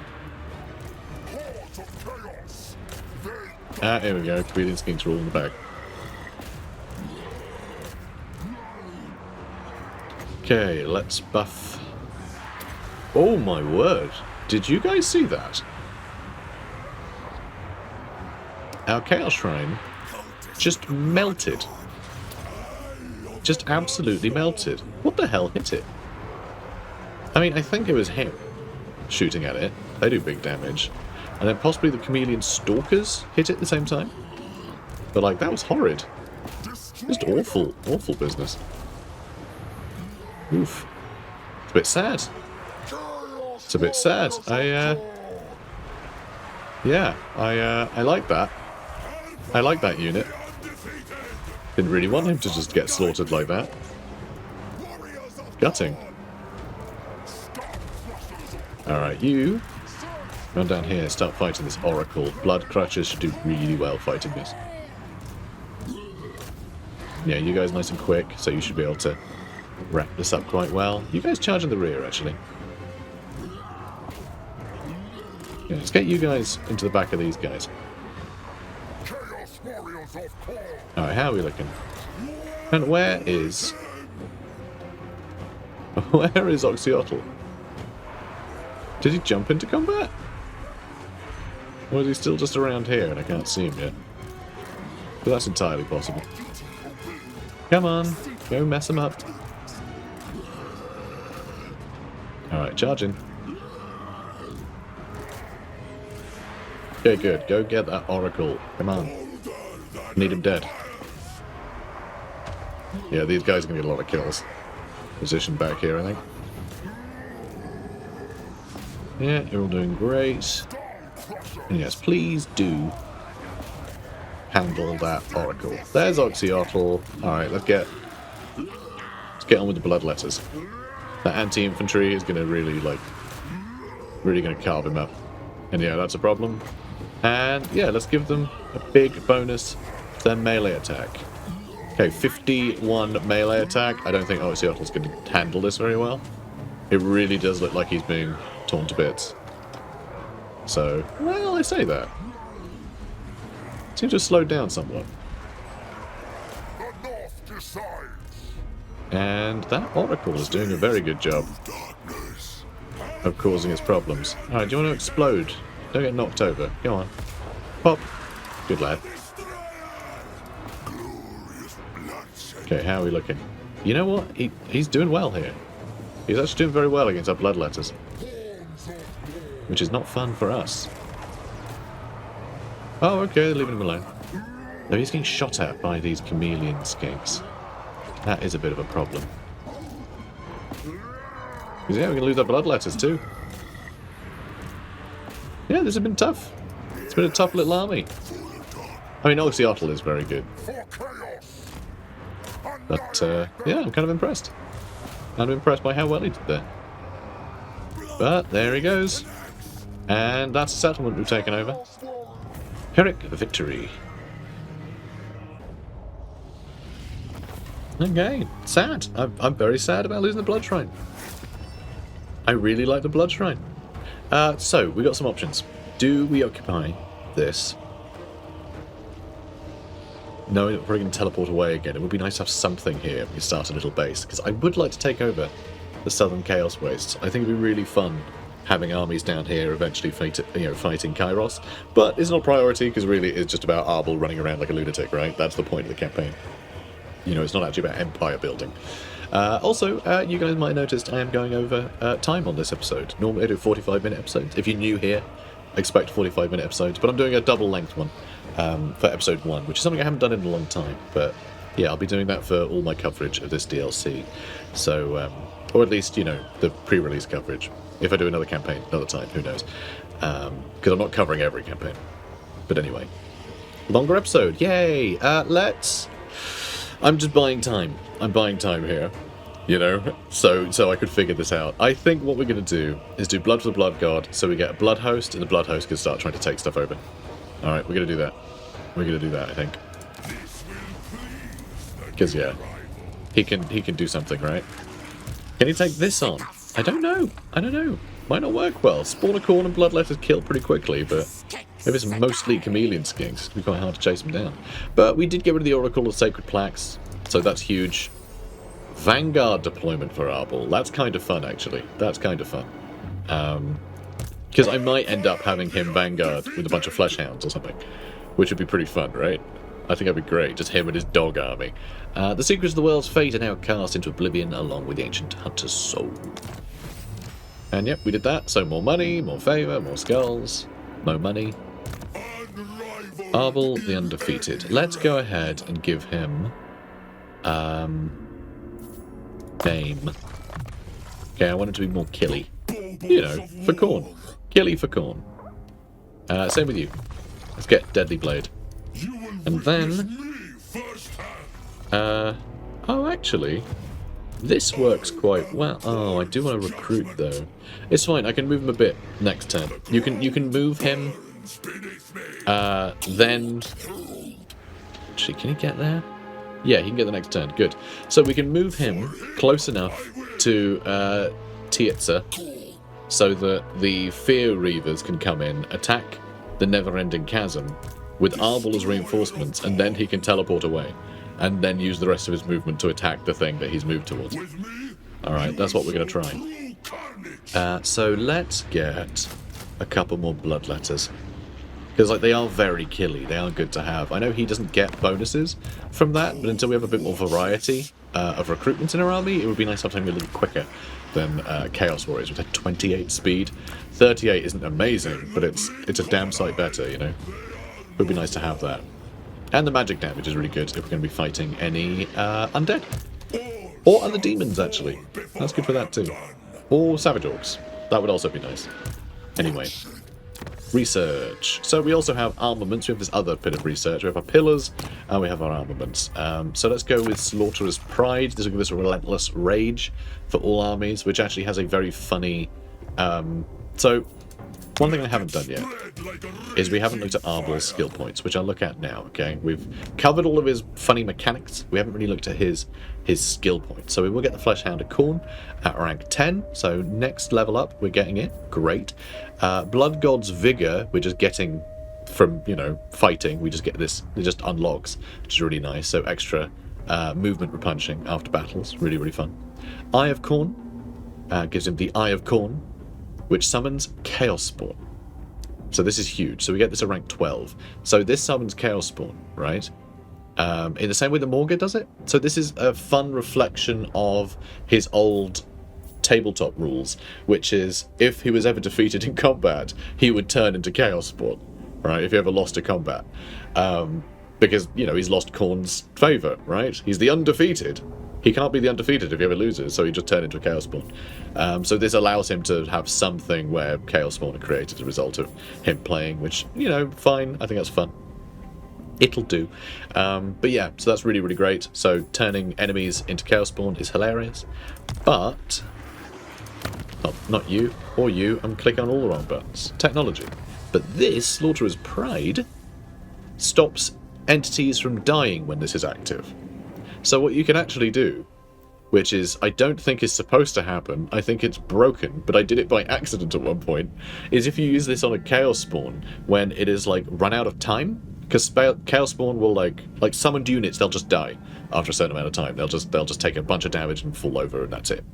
Ah, here we go. Chameleon skinks are all in the back. Okay, let's buff. Oh my word. Did you guys see that? Our Chaos Shrine just melted. Just absolutely melted. What the hell hit it? I mean, I think it was him shooting at it. They do big damage. And then possibly the Chameleon Stalkers hit it at the same time. But, like, that was horrid. Just awful, awful business. Oof. It's a bit sad. It's a bit sad. Yeah, I like that. I like that unit. Didn't really want him to just get slaughtered like that. Gutting. Alright, you run down here, start fighting this Oracle. Blood Crutchers should do really well fighting this. Yeah, you guys nice and quick, so you should be able to wrap this up quite well. You guys charge in the rear, actually. Yeah, let's get you guys into the back of these guys. Alright, how are we looking? And where is... where is Oxyotl? Did he jump into combat? Or is he still just around here and I can't see him yet? But that's entirely possible. Come on, go mess him up. Alright, charging. Okay, good. Go get that Oracle. Come on. Need him dead. Yeah, these guys are going to get a lot of kills. Position back here, I think. Yeah, you're all doing great. And yes, please do handle that Oracle. There's Oxyotl. Alright, let's get on with the bloodletters. That anti-infantry is going to really, like, really going to carve him up. And yeah, that's a problem. And yeah, let's give them a big bonus to their melee attack. Okay, 51 melee attack. I don't think Oxyottl's going to handle this very well. It really does look like he's being torn to bits. So, well, I say that. Seems to have slowed down somewhat. The North decides. And that Oracle is doing a very good job of causing us problems. Alright, do you want to explode? Don't get knocked over. Go on. Pop. Good lad. Okay, how are we looking? You know what? He's doing well here. He's actually doing very well against our bloodletters. Which is not fun for us. Oh, okay, they're leaving him alone. No, he's getting shot at by these chameleon skinks. That is a bit of a problem. Because yeah, we're going to lose our bloodletters too. Yeah, this has been tough. It's been a tough little army. I mean, Oxyotl is very good. But, yeah, I'm kind of impressed. I'm impressed by how well he did there. But, there he goes. And that's a settlement we've taken over. Pyrrhic victory. Okay, sad. I'm very sad about losing the Blood Shrine. I really like the Blood Shrine. So, we got some options. Do we occupy this? Knowing that we're probably going to teleport away again, it would be nice to have something here when we start a little base, because I would like to take over the Southern Chaos Wastes. I think it would be really fun having armies down here eventually fighting Kairos, but it's not a priority because really it's just about ARBAAL running around like a lunatic, right? That's the point of the campaign. You know, it's not actually about empire building. Also, you guys might have noticed I am going over time on this episode. Normally I do 45-minute episodes. If you're new here, expect 45-minute episodes, but I'm doing a double-length one for episode 1, which is something I haven't done in a long time. But yeah, I'll be doing that for all my coverage of this DLC. So, or at least, you know, the pre-release coverage. If I do another campaign, another time, who knows? Because I'm not covering every campaign. But anyway, longer episode, yay! I'm just buying time. I'm buying time here, you know, so I could figure this out. I think what we're going to do is do Blood for the Blood God, so we get a Blood Host, and the Blood Host can start trying to take stuff over. All right, we're going to do that. We're going to do that, I think. Because yeah, he can do something, right? Can he take this on? I don't know. I don't know. Might not work well. Spawn a Khorne and Bloodletters kill pretty quickly, but maybe it's mostly chameleon skinks. It'd be quite hard to chase them down. But we did get rid of the Oracle of Sacred Plaques, so that's huge. Vanguard deployment for ARBAAL. That's kind of fun, actually. That's kind of fun. Because I might end up having him Vanguard with a bunch of Fleshhounds or something, which would be pretty fun, right? I think that'd be great, just him and his dog army. The secrets of the world's fate are now cast into oblivion along with the ancient hunter's soul. And yep, we did that. So more money, more favour, more skulls, more money. ARBAAL the Undefeated. Let's go ahead and give him name. Okay, I want it to be more killy. You know, for Khorne. Killy for Khorne. Same with you. Let's get Deadly Blade. And then oh actually this works quite well. Oh, I do want to recruit though. It's fine, I can move him a bit next turn. You can move him then actually, can he get there? Yeah, he can get the next turn. Good. So we can move him close enough to Tietza so that the Fear Reavers can come in, attack the Never-Ending Chasm with ARBAAL as reinforcements, and then he can teleport away and then use the rest of his movement to attack the thing that he's moved towards. Alright, that's what we're going to try. So let's get a couple more Bloodletters. Because like, they are very killy, they are good to have. I know he doesn't get bonuses from that, but until we have a bit more variety of recruitment in our army, it would be nice to have something a little quicker than Chaos Warriors, which had 28 speed. 38 isn't amazing, but it's a damn sight better, you know? It would be nice to have that. And the magic damage is really good if we're going to be fighting any undead. Or other demons, actually. That's good for that too. Or Savage Orcs. That would also be nice. Anyway. Research. So we also have armaments. We have this other bit of research. We have our pillars, and we have our armaments. So let's go with Slaughterer's Pride. This will give us a relentless rage for all armies, which actually has a very funny... So one thing I haven't done yet is we haven't looked at ARBAAL's skill points, which I'll look at now, okay? We've covered all of his funny mechanics. We haven't really looked at his skill points. So we will get the Fleshhound of Khorne at rank 10. So next level up, we're getting it. Great. Blood God's Vigor, we're just getting from, you know, fighting. We just get this. It just unlocks, which is really nice. So extra movement repunching after battles. Really, really fun. Eye of Khorne gives him the Eye of Khorne, which summons Chaos Spawn. So this is huge. So we get this at rank 12. So this summons Chaos Spawn, right? In the same way that Morga does it. So this is a fun reflection of his old tabletop rules, which is if he was ever defeated in combat, he would turn into Chaos Spawn, right? If he ever lost a combat. Because, you know, he's lost Khorne's favour, right? He's the undefeated. He can't be the undefeated if he ever loses, so he just turned into a Chaos Spawn. So this allows him to have something where Chaos Spawn are created as a result of him playing, which, you know, fine. I think that's fun. It'll do. But yeah, so that's really, really great. So turning enemies into Chaos Spawn is hilarious. But, not you or you, I'm clicking on all the wrong buttons. Technology. But this, Slaughterer's Pride, stops entities from dying when this is active. So what you can actually do, which is, I don't think is supposed to happen, I think it's broken, but I did it by accident at one point, is if you use this on a Chaos Spawn when it is, like, run out of time, because Chaos Spawn will, like summoned units, they'll just die after a certain amount of time. They'll just take a bunch of damage and fall over, and that's it.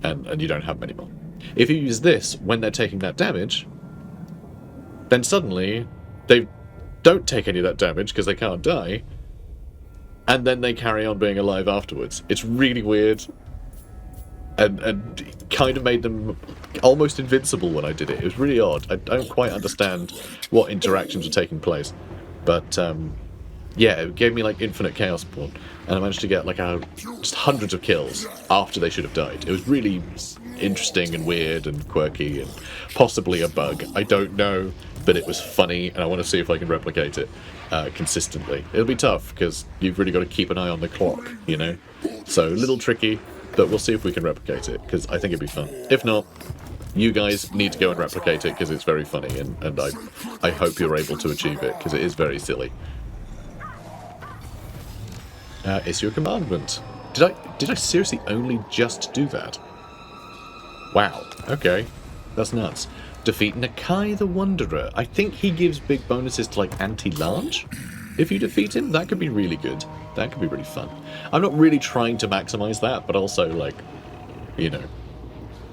And you don't have them anymore. If you use this when they're taking that damage, then suddenly they don't take any of that damage because they can't die, and then they carry on being alive afterwards. It's really weird, and kind of made them almost invincible when I did it. It was really odd. I don't quite understand what interactions are taking place, but yeah, it gave me like infinite Chaos Spawn, and I managed to get like just hundreds of kills after they should have died. It was really interesting and weird and quirky and possibly a bug. I don't know, but it was funny, and I want to see if I can replicate it consistently. It'll be tough because you've really got to keep an eye on the clock, you know? So a little tricky, but we'll see if we can replicate it because I think it'd be fun. If not, you guys need to go and replicate it because it's very funny, and I hope you're able to achieve it because it is very silly. Issue a commandment. Did I seriously only just do that? Wow. Okay. That's nuts. Defeat Nakai the Wanderer. I think he gives big bonuses to, like, anti-large. If you defeat him, that could be really good. That could be really fun. I'm not really trying to maximize that, but also, like, you know,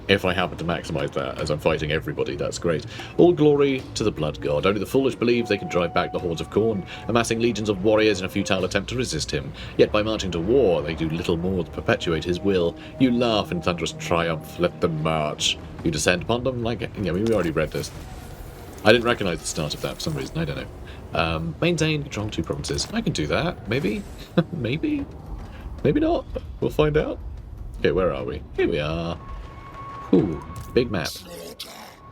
if I happen to maximize that as I'm fighting everybody, that's great. All glory to the Blood God. Only the foolish believe they can drive back the hordes of Khorne, amassing legions of warriors in a futile attempt to resist him. Yet by marching to war, they do little more to perpetuate his will. You laugh in thunderous triumph, let them march. You descend upon them like... Yeah, we already read this. I didn't recognize the start of that for some reason, I don't know. Maintain, control 2 provinces. I can do that, maybe? Maybe? Maybe not. We'll find out. Okay, where are we? Here we are. Ooh, big map.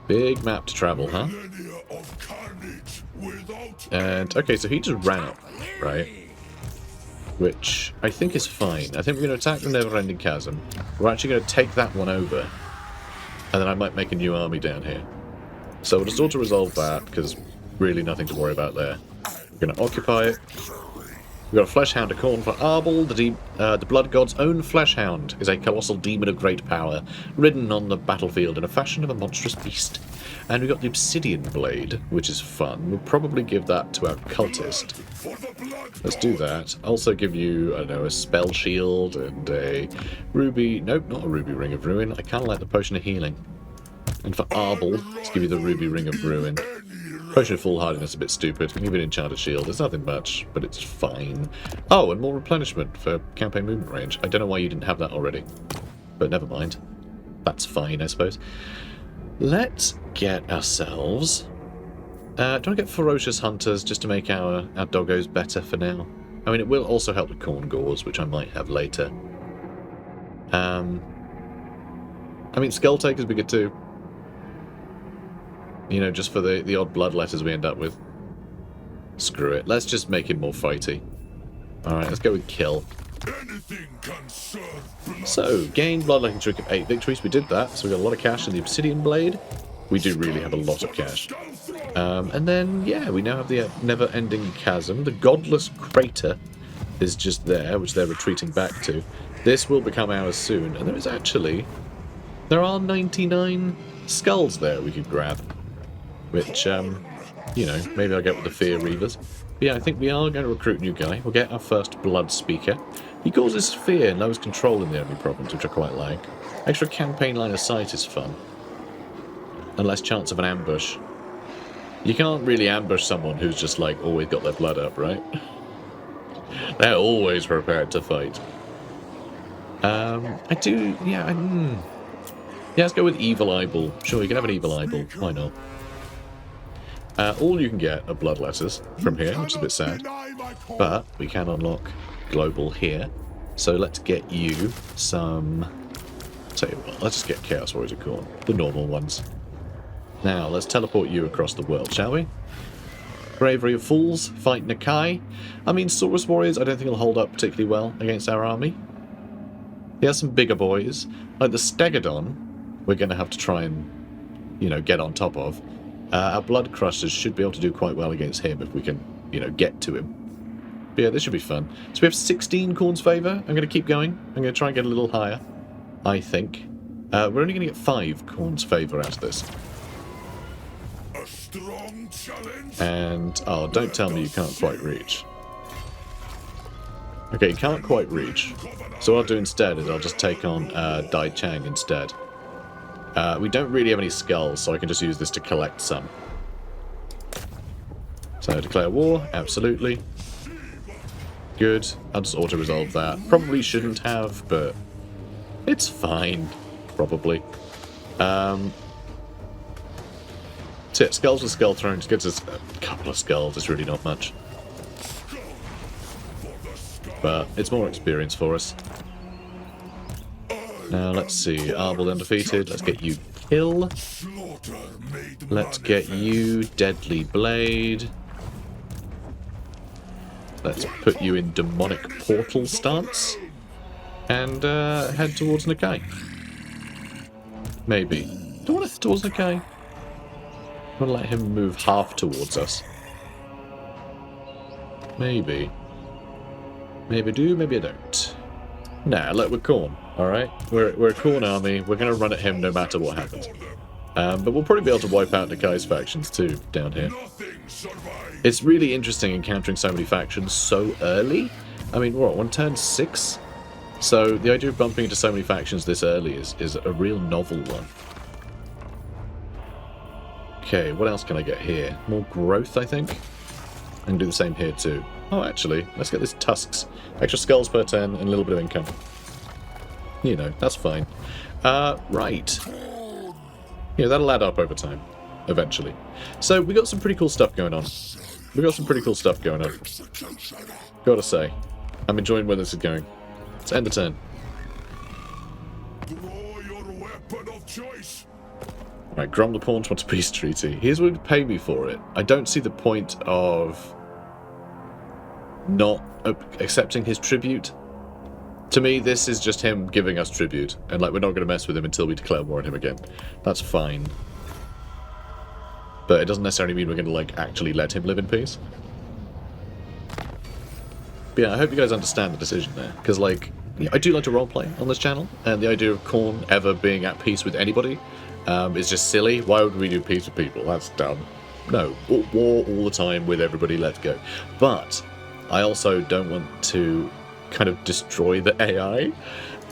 Big map to travel, huh? And, okay, so he just ran up, right? Which I think is fine. I think we're going to attack the Never-Ending Chasm. We're actually going to take that one over. And then I might make a new army down here. So we'll just auto-resolve that, because really nothing to worry about there. We're going to occupy it. We've got a Fleshhound of Khorne for ARBAAL. The Blood God's own Fleshhound is a colossal demon of great power, ridden on the battlefield in a fashion of a monstrous beast. And we've got the Obsidian Blade, which is fun. We'll probably give that to our Cultist. Let's do that. Also give you, I don't know, a Spell Shield and a Ruby... Nope, not a Ruby Ring of Ruin. I kind of like the Potion of Healing. And for ARBAAL, let's give you the Ruby Ring of Ruin. Potion of Foolhardiness is a bit stupid. Give it Enchanted Shield. It's nothing much, but it's fine. Oh, and more replenishment for campaign movement range. I don't know why you didn't have that already. But never mind. That's fine, I suppose. Let's get ourselves... do you want to get Ferocious Hunters just to make our doggos better for now? I mean, it will also help with Khorne Gores, which I might have later. I mean, Skull Takers would be good too. You know, just for the odd bloodletters we end up with. Screw it. Let's just make him more fighty. Alright, let's go with Kill. So, gain bloodletting streak of 8 victories. We did that, so we got a lot of cash in the Obsidian Blade. we do really have a lot of cash. And then, yeah, we now have the never-ending chasm. The godless crater is just there, which they're retreating back to. This will become ours soon. And there are 99 skulls there we could grab. Which, you know, maybe I'll get with the Fear Reavers. But yeah, I think we are going to recruit a new guy. We'll get our first Blood Speaker. He causes fear and lowers control in the enemy province, which I quite like. Extra campaign line of sight is fun. And less chance of an ambush. You can't really ambush someone who's just, like, always got their blood up, right? They're always prepared to fight. Yeah, let's go with Evil Eyeball. Sure, you can have an Evil Eyeball. Why not? All you can get are blood letters from here, which is a bit sad. But we can unlock Global here. So let's get you some... Tell you what, let's just get Chaos Warriors of Khorne. The normal ones. Now, let's teleport you across the world, shall we? Bravery of Fools, fight Nakai. I mean, Saurus Warriors, I don't think will hold up particularly well against our army. He has some bigger boys. Like the Stegodon, we're going to have to try and, you know, get on top of. Our Blood Crushers should be able to do quite well against him if we can, you know, get to him. But yeah, this should be fun. So we have 16 Khorne's Favour. I'm going to keep going. I'm going to try and get a little higher, I think. We're only going to get 5 Khorne's Favour out of this. Strong challenge. And, oh, don't tell me you can't quite reach. Okay, you can't quite reach. So what I'll do instead is I'll just take on Dai Chang instead. We don't really have any skulls, so I can just use this to collect some. So declare war, absolutely. Good. I'll just auto-resolve that. Probably shouldn't have, but it's fine, probably. So yeah, skulls with skull thrones gives us a couple of skulls. It's really not much, but it's more experience for us. Now let's see, ARBAAL the Undefeated. Let's get you Kill. Let's get you Deadly Blade. Let's put you in Demonic Portal stance and head towards Nakai. Maybe. Do I want to head towards Nakai? I'm going to let him move half towards us. Maybe. Maybe I do, maybe I don't. Nah, look, we're Khorne, alright? We're a Khorne army. We're going to run at him no matter what happens. But we'll probably be able to wipe out Nakai's factions too, down here. It's really interesting encountering so many factions so early. I mean, what, on turn 6? So the idea of bumping into so many factions this early is a real novel one. Okay, what else can I get here? More growth, I think. I can do the same here too. Oh, actually, let's get this tusks. Extra skulls per turn and a little bit of income. You know, that's fine. Right. Yeah, that'll add up over time, eventually. So we got some pretty cool stuff going on. Gotta say, I'm enjoying where this is going. Let's end the turn. Draw your weapon of choice. Right, Grom the Paunch wants a peace treaty. He's willing to pay me for it. I don't see the point of not accepting his tribute. To me, this is just him giving us tribute, and like we're not going to mess with him until we declare war on him again. That's fine. But it doesn't necessarily mean we're going to like actually let him live in peace. But yeah, I hope you guys understand the decision there, because like yeah, I do like to roleplay on this channel, and the idea of Khorne ever being at peace with anybody is just silly. Why would we do peace with people? That's dumb. No, war all the time with everybody, let's go. But I also don't want to kind of destroy the AI.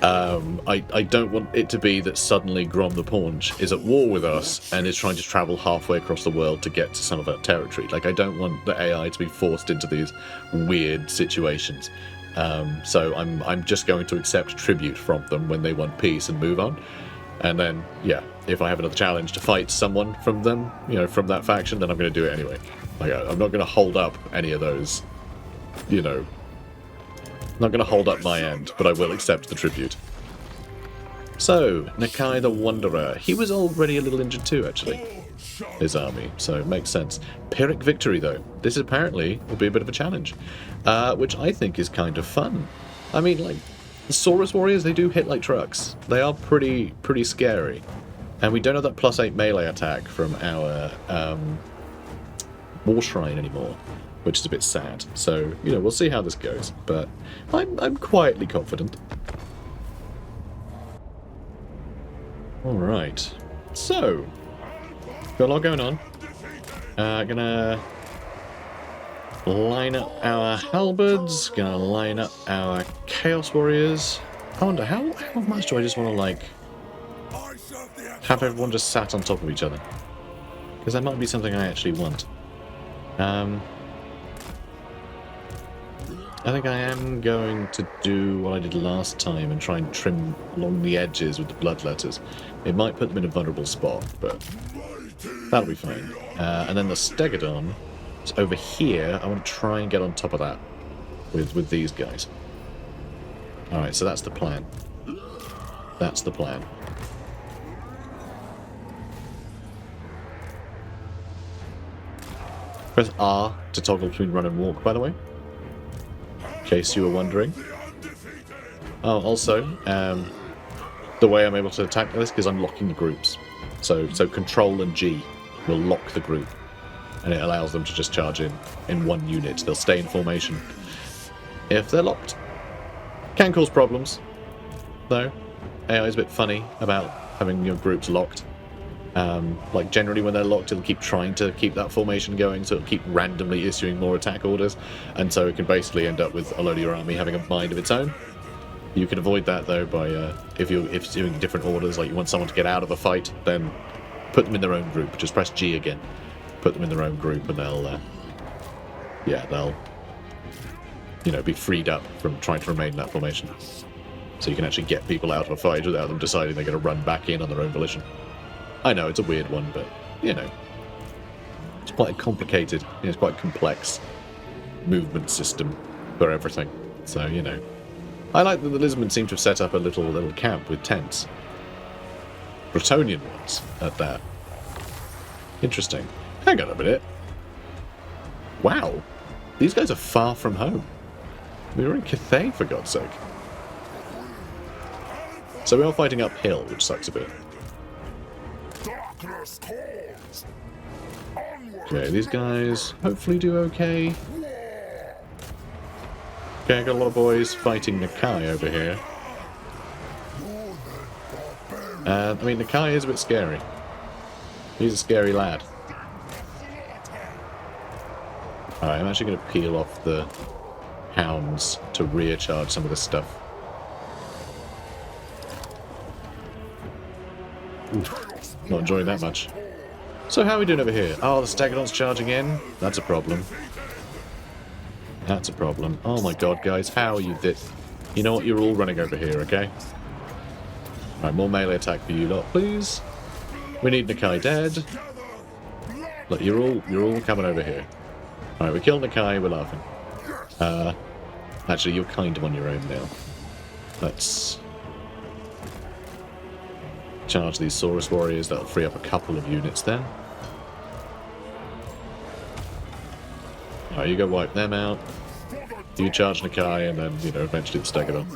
I don't want it to be that suddenly Grom the Paunch is at war with us and is trying to travel halfway across the world to get to some of our territory. Like, I don't want the AI to be forced into these weird situations. So I'm just going to accept tribute from them when they want peace and move on. And then, yeah, if I have another challenge to fight someone from them, you know, from that faction, then I'm going to do it anyway. Like, I'm not going to hold up any of those, you know. I'm not going to hold up my end, but I will accept the tribute. So, Nakai the Wanderer. He was already a little injured too, actually, his army, so it makes sense. Pyrrhic Victory, though. This apparently will be a bit of a challenge, which I think is kind of fun. I mean, like, the Saurus Warriors, they do hit like trucks. They are pretty scary. And we don't have that +8 melee attack from our War Shrine anymore, which is a bit sad. So, you know, we'll see how this goes. But I'm quietly confident. Alright. So, got a lot going on. Gonna line up our halberds, gonna line up our Chaos Warriors. I wonder, how much do I just want to, like, have everyone just sat on top of each other? Because that might be something I actually want. I think I am going to do what I did last time and try and trim along the edges with the bloodletters. It might put them in a vulnerable spot, but that'll be fine. And then the Stegodon is over here. I want to try and get on top of that with these guys. Alright, so that's the plan. That's the plan. Press R to toggle between run and walk, by the way. In case you were wondering. Oh, also, the way I'm able to attack this is I'm locking the groups. So Control and G will lock the group. And it allows them to just charge in one unit. They'll stay in formation if they're locked. Can cause problems, though. AI is a bit funny about having your groups locked. Like, generally when they're locked, it'll keep trying to keep that formation going, so it'll keep randomly issuing more attack orders, and so it can basically end up with a load of your army having a mind of its own. You can avoid that, though, by, if you're doing different orders, like you want someone to get out of a fight, then put them in their own group. Just press G again. Put them in their own group, and they'll, you know, be freed up from trying to remain in that formation. So you can actually get people out of a fight without them deciding they're going to run back in on their own volition. I know, it's a weird one, but, you know, it's quite a complicated, it's quite a complex movement system for everything. So, you know. I like that the Lisbon seem to have set up a little camp with tents. Bretonian ones, at that. Interesting. Hang on a minute. Wow. These guys are far from home. We were in Cathay, for God's sake. So we are fighting uphill, which sucks a bit. Okay, these guys hopefully do okay. Okay, I got a lot of boys fighting Nakai over here. I mean, Nakai is a bit scary. He's a scary lad. Alright, I'm actually going to peel off the hounds to rear charge some of this stuff. Oof, not enjoying that much. So how are we doing over here? Oh, the Stegodon's charging in. That's a problem. That's a problem. Oh my god, guys, how are you this? You know what? You're all running over here, okay? Alright, more melee attack for you lot, please. We need Nakai dead. Look, you're all coming over here. Alright, we killed Nakai, we're laughing. Actually, you're kind of on your own now. Let's charge these Saurus Warriors. That'll free up a couple of units then. Alright, you go wipe them out. You charge Nakai, and then, you know, eventually the Stegodon.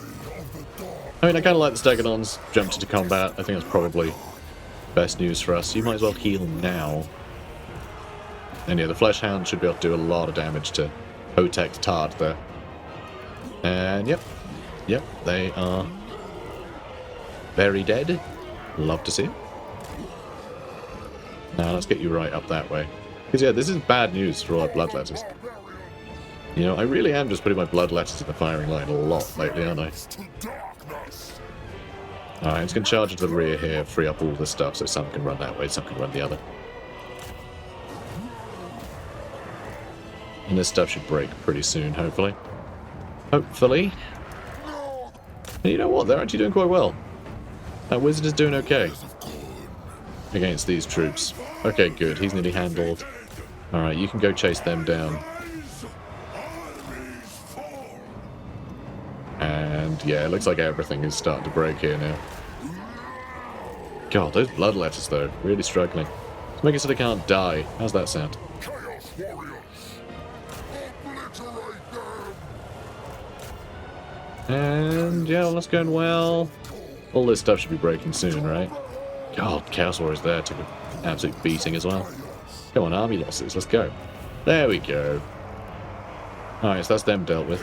I mean, I kind of like the Stegodons jumped into combat. I think that's probably best news for us. You might as well heal now. And yeah, the Flesh Hound should be able to do a lot of damage to Hotek's Tard there. And yep, they are very dead. Love to see it. Now let's get you right up that way. Because yeah, this is bad news for all our bloodletters. You know, I really am just putting my bloodletters in the firing line a lot lately, aren't I? Alright, I'm just going to charge into the rear here, free up all this stuff so some can run that way, some can run the other. And this stuff should break pretty soon, hopefully. Hopefully. And you know what? They're actually doing quite well. That wizard is doing okay against these troops. Okay, good. He's nearly handled. Alright, you can go chase them down. And yeah, it looks like everything is starting to break here now. God, those bloodletters, though, really struggling. Let's make it so they can't die. How's that sound? And yeah, well, that's going well. All this stuff should be breaking soon, right? God, Chaos Warriors there took an absolute beating as well. Come on, army losses, let's go. There we go. Alright, so that's them dealt with.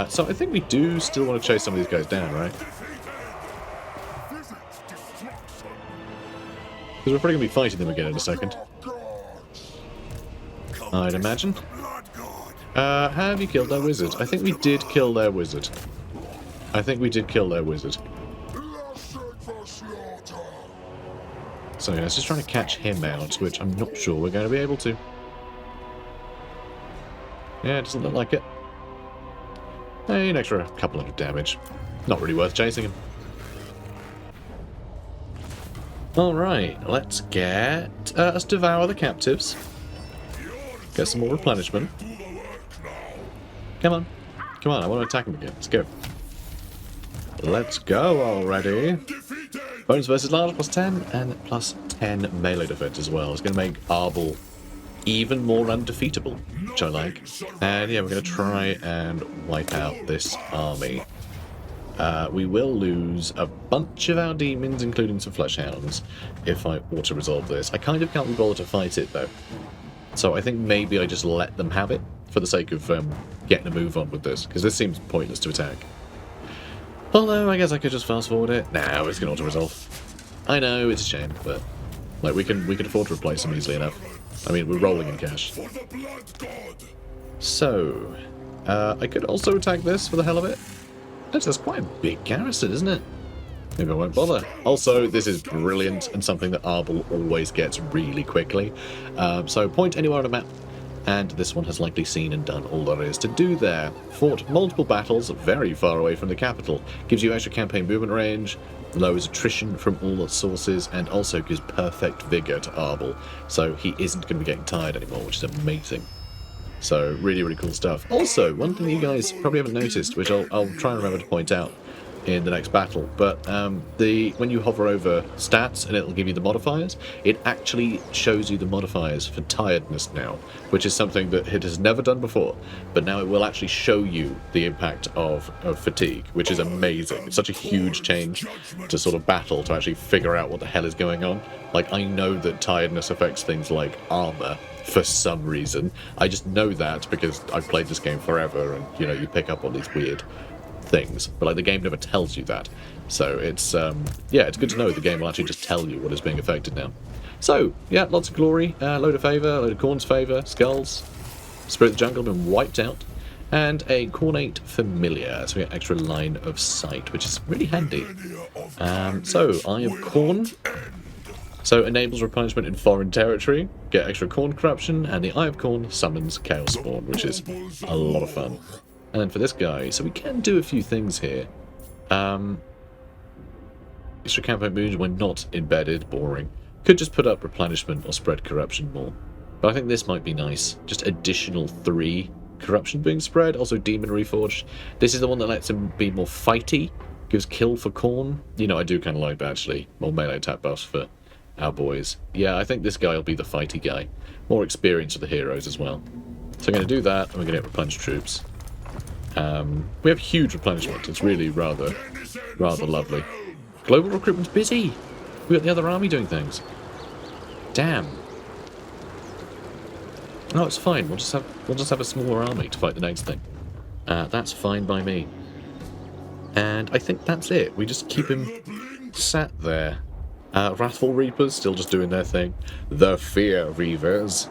So I think we do still want to chase some of these guys down, right? Because we're probably going to be fighting them again in a second. I'd imagine. Have you killed their wizard? I think we did kill their wizard. I think we did kill their wizard. So yeah, it's just trying to catch him out, which I'm not sure we're going to be able to. Yeah, it doesn't look like it. Hey, an extra couple of damage. Not really worth chasing him. Alright, let's let's devour the captives. Get some more replenishment. Come on. Come on, I want to attack him again. Let's go. Let's go already. Bones versus large plus 10 and plus 10 melee defense as well. It's going to make ARBAAL even more undefeatable, which I like. And yeah, we're going to try and wipe out this army. We will lose a bunch of our demons, including some fleshhounds, if I auto-resolve this. I kind of can't be bothered to fight it, though. So I think maybe I just let them have it, for the sake of getting a move on with this, because this seems pointless to attack. Although, I guess I could just fast-forward it. Nah, it's going to auto-resolve. I know, it's a shame, but like we can afford to replace them easily enough. I mean, we're rolling in cash. So, I could also attack this for the hell of it. That's quite a big garrison, isn't it? Maybe I won't bother. Also, this is brilliant and something that ARBAAL always gets really quickly. So point anywhere on the map, and this one has likely seen and done all there is to do there. Fought multiple battles very far away from the capital. Gives you extra campaign movement range, lowers attrition from all the sources, and also gives perfect vigor to ARBAAL. So he isn't going to be getting tired anymore, which is amazing. So, really, really cool stuff. Also, one thing you guys probably haven't noticed, which I'll try and remember to point out in the next battle, but when you hover over stats and it'll give you the modifiers, it actually shows you the modifiers for tiredness now, which is something that it has never done before, but now it will actually show you the impact of fatigue, which is amazing. It's such a huge change to sort of battle to actually figure out what the hell is going on. Like, I know that tiredness affects things like armor, for some reason. I just know that because I've played this game forever, and you know, you pick up on these weird things, but like the game never tells you that. So it's yeah, it's good to know the game will actually just tell you what is being affected now. So yeah, lots of glory, load of favour, load of Khorne's favour, skulls, Spirit of the Jungle been wiped out, and a Khornate familiar, so we get extra line of sight, which is really handy. So Eye of Khorne. So enables replenishment in foreign territory, get extra Khorne corruption, and the Eye of Khorne summons Chaos Spawn, which is a lot of fun. And then for this guy, so we can do a few things here. Extra campaign moves when not embedded, boring. Could just put up replenishment or spread corruption more. But I think this might be nice. Just additional 3 corruption being spread, also Demon Reforged. This is the one that lets him be more fighty, gives kill for Khorne. You know, I do kind of like that actually. More melee attack buffs for our boys. Yeah, I think this guy will be the fighty guy. More experience with the heroes as well. So I'm going to do that, and we're going to replenish troops. We have huge replenishment. It's really rather lovely. Global recruitment's busy. We got the other army doing things. Damn. No, it's fine. We'll just have a smaller army to fight the next thing. That's fine by me. And I think that's it. We just keep him sat there. Wrathful Reapers still just doing their thing. The Fear Reavers.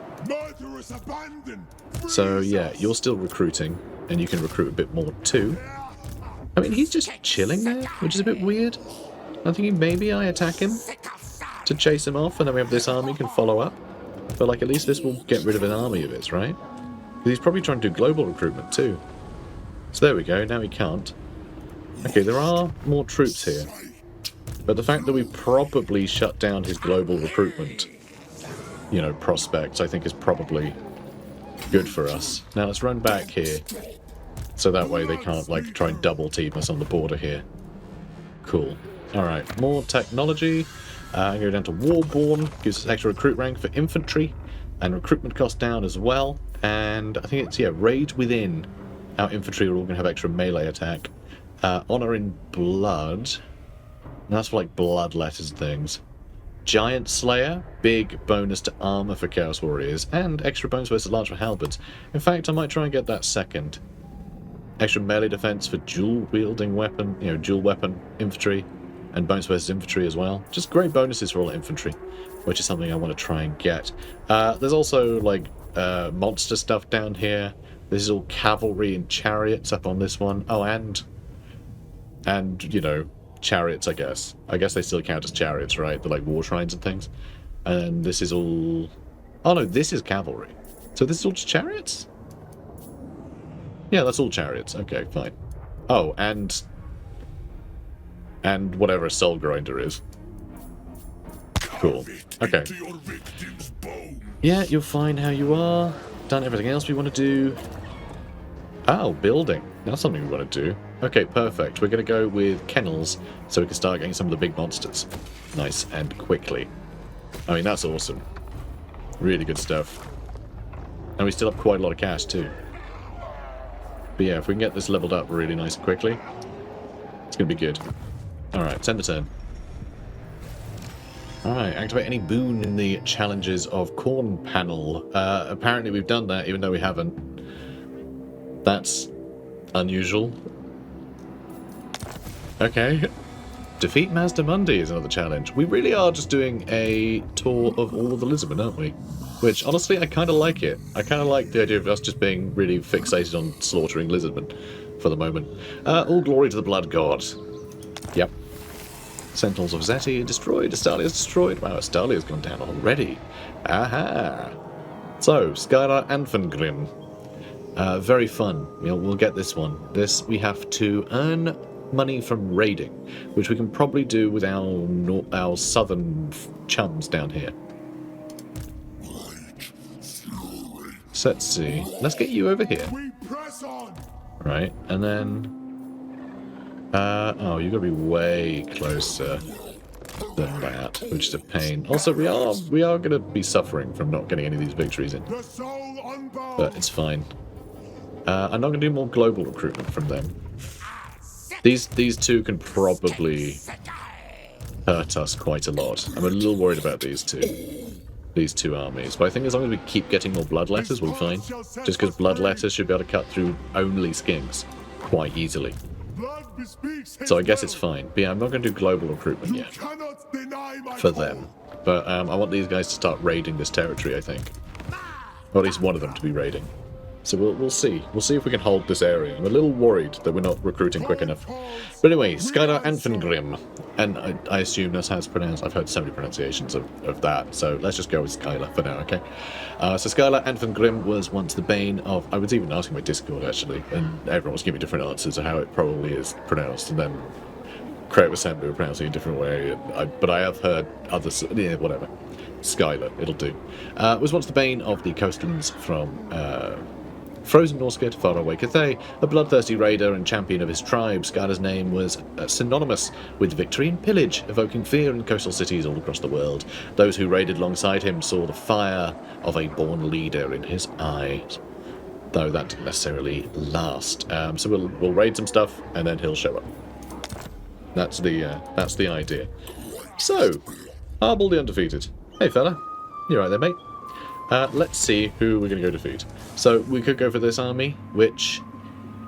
So yeah, you're still recruiting, and you can recruit a bit more too. I mean, he's just chilling there, which is a bit weird. I'm thinking maybe I attack him to chase him off, and then we have this army can follow up. But like, at least this will get rid of an army of his, right? Because he's probably trying to do global recruitment too. So there we go, now he can't. Okay, there are more troops here. But the fact that we probably shut down his global recruitment, you know, prospects, I think is probably good for us. Now let's run back here, so that way they can't, like, try and double team us on the border here. Cool. Alright, more technology. Go down to Warborn, gives us extra recruit rank for infantry, and recruitment cost down as well. And I think it's, yeah, Rage Within. Our infantry are all going to have extra melee attack. Honor in Blood. That's for like blood letters and things. Giant Slayer, big bonus to armor for Chaos Warriors, and extra bonus versus large for halberds. In fact, I might try and get that second. Extra melee defense for dual wielding weapon, dual weapon infantry, and bonus versus infantry as well. Just great bonuses for all infantry, which is something I want to try and get. There's also like monster stuff down here. This is all cavalry and chariots up on this one. Oh, and chariots, I guess. I guess they still count as chariots, right? They're like war shrines and things. And this is all... Oh no, this is cavalry. So this is all just chariots? Yeah, that's all chariots. Okay, fine. Oh, and whatever a soul grinder is. Cool. Okay. Yeah, you're fine how you are. Done everything else we want to do. Oh, building. That's something we want to do. Okay, perfect. We're going to go with kennels so we can start getting some of the big monsters. Nice and quickly. I mean, that's awesome. Really good stuff. And we still have quite a lot of cash too. But yeah, if we can get this leveled up really nice and quickly, it's going to be good. Alright, end the turn. Alright, activate any boon in the Challenges of Khorne panel. Apparently we've done that, even though we haven't. That's unusual. Okay. Defeat Mazdamundi is another challenge. We really are just doing a tour of all of the Lisbon, aren't we? Which, honestly, I kind of like it. I kind of like the idea of us just being really fixated on slaughtering Lisbon for the moment. All glory to the Blood God. Yep. Sentinels of Zeti destroyed. Astalia's destroyed. Wow, Astalia's gone down already. Aha! So, Skylar Anfengrim. Very fun. We'll get this one. This, we have to earn money from raiding, which we can probably do with our southern chums down here. So let's see. Let's get you over here. Right, and then... oh, you've got to be way closer than that, which is a pain. Also, we are going to be suffering from not getting any of these victories in. But it's fine. I'm not going to do more global recruitment from them. These two can probably hurt us quite a lot. I'm a little worried about these two armies, but I think as long as we keep getting more blood letters, we'll be fine. Just because blood letters should be able to cut through only skins quite easily. So I guess it's fine. But yeah, I'm not going to do global recruitment yet for them. But I want these guys to start raiding this territory, I think. Or at least one of them to be raiding. So we'll see. We'll see if we can hold this area. I'm a little worried that we're not recruiting quick enough. But anyway, Skylar Anfengrim. And I assume that's how it's pronounced. I've heard so many pronunciations of that. So let's just go with Skylar for now, okay? So Skylar Anfengrim was once the bane of... I was even asking my Discord, actually. And everyone was giving me different answers of how it probably is pronounced. And then Crate was saying we were pronouncing it a different way. But I have heard others... Yeah, whatever. Skylar, it'll do. Was once the bane of the coastlands from... Frozen Norsca, faraway Cathay, a bloodthirsty raider and champion of his tribe, Skylar's name was synonymous with victory and pillage, evoking fear in coastal cities all across the world. Those who raided alongside him saw the fire of a born leader in his eyes, though that didn't necessarily last. So we'll raid some stuff, and then he'll show up. That's the idea. So, ARBAAL the Undefeated. Hey fella, you right there, mate? Let's see who we're going to go defeat. So we could go for this army, which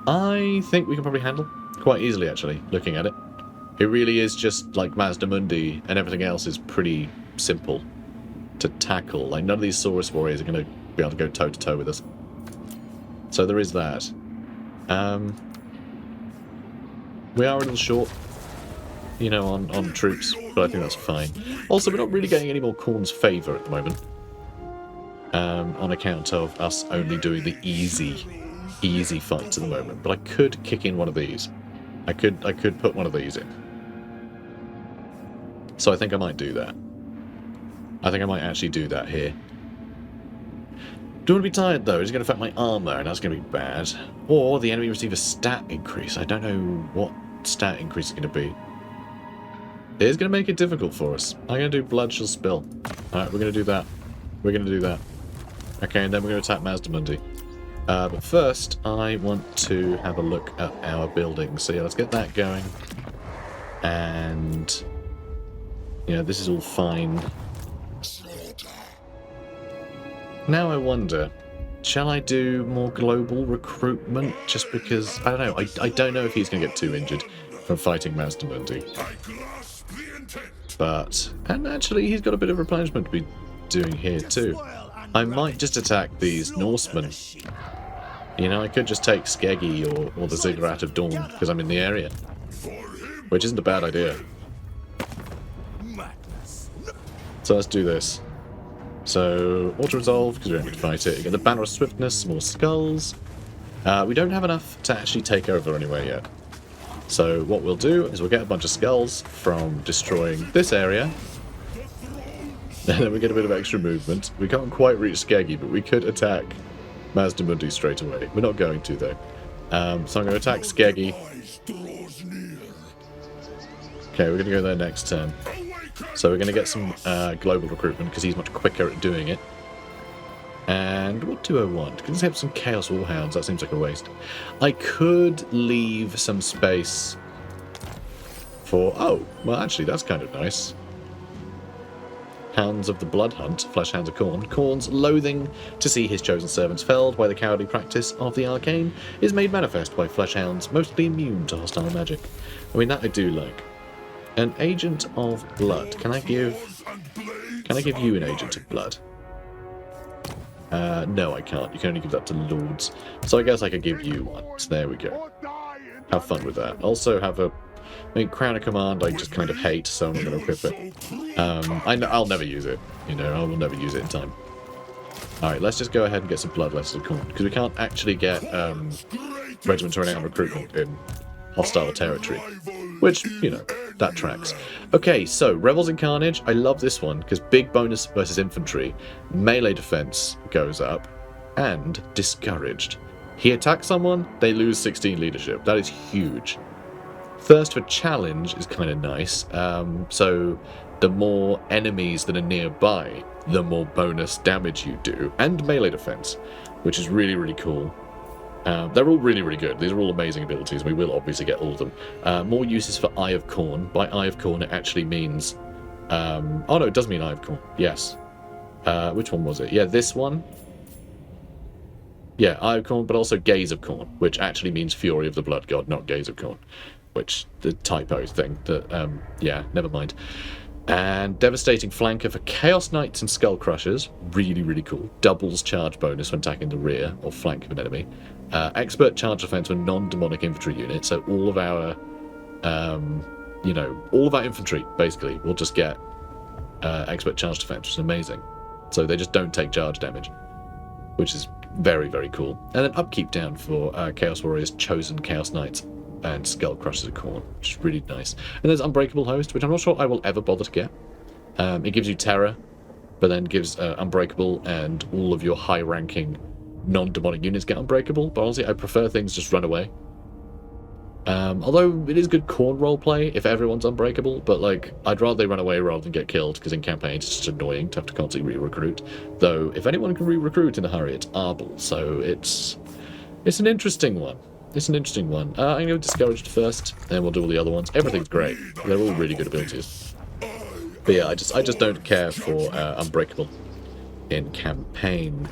I think we can probably handle quite easily, actually, looking at it. It really is just like Mazdamundi, and everything else is pretty simple to tackle. Like, none of these Saurus warriors are going to be able to go toe-to-toe with us. So there is that. We are a little short, on troops, but I think that's fine. Also, we're not really getting any more Khorne's favour at the moment. On account of us only doing the easy fights at the moment. But I could kick in one of these. I could put one of these in. So I think I might do that. I think I might actually do that here. Don't want to be tired though. It's going to affect my armor, and that's going to be bad. Or the enemy receive a stat increase. I don't know what stat increase is going to be. It is going to make it difficult for us. I'm going to do Blood Shall Spill. Alright, we're going to do that. We're going to do that. Okay, and then we're going to attack Mazdamundi. But first, I want to have a look at our buildings. So yeah, let's get that going. And yeah, this is all fine. Now I wonder, shall I do more global recruitment? Just because, I don't know, I don't know if he's going to get too injured from fighting Mazdamundi. But, and actually he's got a bit of replenishment to be doing here too. I might just attack these Norsemen. You know, I could just take Skeggy or the Ziggurat of Dawn because I'm in the area. Which isn't a bad idea. So let's do this. So, auto-resolve, because we don't need to fight it. You get the Banner of Swiftness, more skulls. We don't have enough to actually take over anywhere yet. So what we'll do is we'll get a bunch of skulls from destroying this area. And then we get a bit of extra movement. We can't quite reach Skeggy, but we could attack Mazdamundi straight away. We're not going to, though. So I'm going to attack Skeggy. Okay, we're going to go there next turn. So we're going to get some global recruitment because he's much quicker at doing it. And what do I want? Can I have some Chaos Warhounds? That seems like a waste. I could leave some space for... Oh, well actually that's kind of nice. Hounds of the Blood Hunt, Flesh Hounds of Khorne. Khorne's loathing to see his chosen servants felled by the cowardly practice of the arcane is made manifest by Flesh Hounds mostly immune to hostile magic. I mean, that I do like. An Agent of Blood. Can I give you an Agent of Blood? No, I can't. You can only give that to Lords. So I guess I could give you one. So there we go. Have fun with that. Also have a... I mean, Crown of Command I just kind of hate, so I'm not going to equip it. I'll never use it. You know, I will never use it in time. Alright, let's just go ahead and get some Bloodletters of Khorne. Because we can't actually get regiments running out of recruitment in hostile territory. Which, you know, that tracks. Okay, so Revels in Carnage. I love this one because big bonus versus infantry, melee defense goes up, and discouraged. He attacks someone, they lose 16 leadership. That is huge. Thirst for challenge is kind of nice. So the more enemies that are nearby, the more bonus damage you do, and melee defense, which is really, really cool. They're all really, really good. These are all amazing abilities. We will obviously get all of them. More uses for Eye of Khorne. By Eye of Khorne, it actually means... oh, no, it does mean Eye of Khorne. Yes. Which one was it? Yeah, this one. Yeah, Eye of Khorne, but also Gaze of Khorne, which actually means Fury of the Blood God, not Gaze of Khorne. Which, the typo thing. That, yeah, never mind. And Devastating Flanker for Chaos Knights and Skull Crushers. Really, really cool. Doubles charge bonus when attacking the rear or flank of an enemy. Expert charge defense with non-demonic infantry units. So all of our, you know, all of our infantry, basically, will just get expert charge defense, which is amazing. So they just don't take charge damage, which is very, very cool. And then upkeep down for Chaos Warriors, Chosen Chaos Knights, and Skull Crushers of Khorne, which is really nice. And there's Unbreakable Host, which I'm not sure I will ever bother to get. It gives you Terror, but then gives Unbreakable, and all of your high-ranking non-demonic units get Unbreakable. But honestly, I prefer things just run away. Although it is good Khorne roleplay if everyone's Unbreakable, but like I'd rather they run away rather than get killed, because in campaigns it's just annoying to have to constantly re-recruit. Though if anyone can re-recruit in a hurry, it's ARBAAL, so it's an interesting one. It's an interesting one. I'm going to go Discouraged first, then we'll do all the other ones. Everything's great. They're all really good abilities. But yeah, I just don't care for Unbreakable in campaign.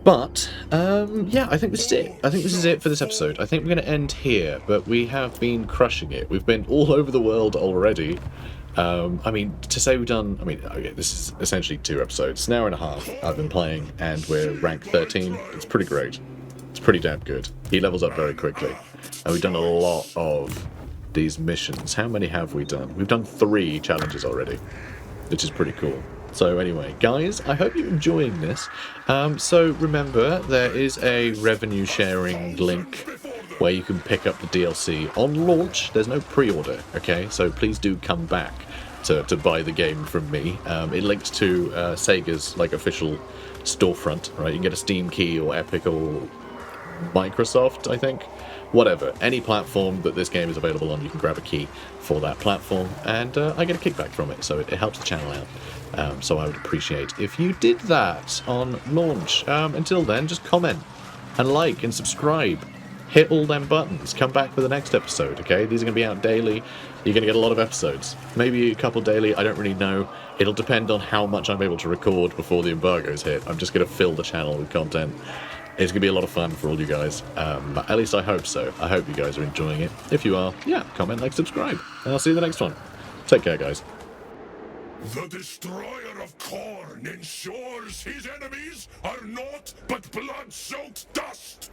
But, yeah, I think this is it. I think this is it for this episode. I think we're going to end here, but we have been crushing it. We've been all over the world already. I mean, to say we've done... I mean, okay, this is essentially 2 episodes. It's an hour and a half I've been playing, and we're rank 13. It's pretty great. It's pretty damn good. He levels up very quickly. And we've done a lot of these missions. How many have we done? We've done 3 challenges already, which is pretty cool. So anyway, guys, I hope you're enjoying this. So remember, there is a revenue sharing link where you can pick up the DLC on launch. There's no pre-order, okay? So please do come back to buy the game from me. It links to Sega's like official storefront, right? You can get a Steam key or Epic or Microsoft, I think. Whatever, any platform that this game is available on, you can grab a key for that platform, and I get a kickback from it, so it helps the channel out. So I would appreciate if you did that on launch. Until then, just comment and like and subscribe. hit all them buttons. Come back for the next episode, okay? These are going to be out daily. You're going to get a lot of episodes. Maybe a couple daily, I don't really know. It'll depend on how much I'm able to record before the embargoes hit. I'm just going to fill the channel with content. It's going to be a lot of fun for all you guys. At least I hope so. I hope you guys are enjoying it. If you are, yeah, comment, like, subscribe. And I'll see you in the next one. Take care, guys. The destroyer of Khorne ensures his enemies are naught but blood-soaked dust!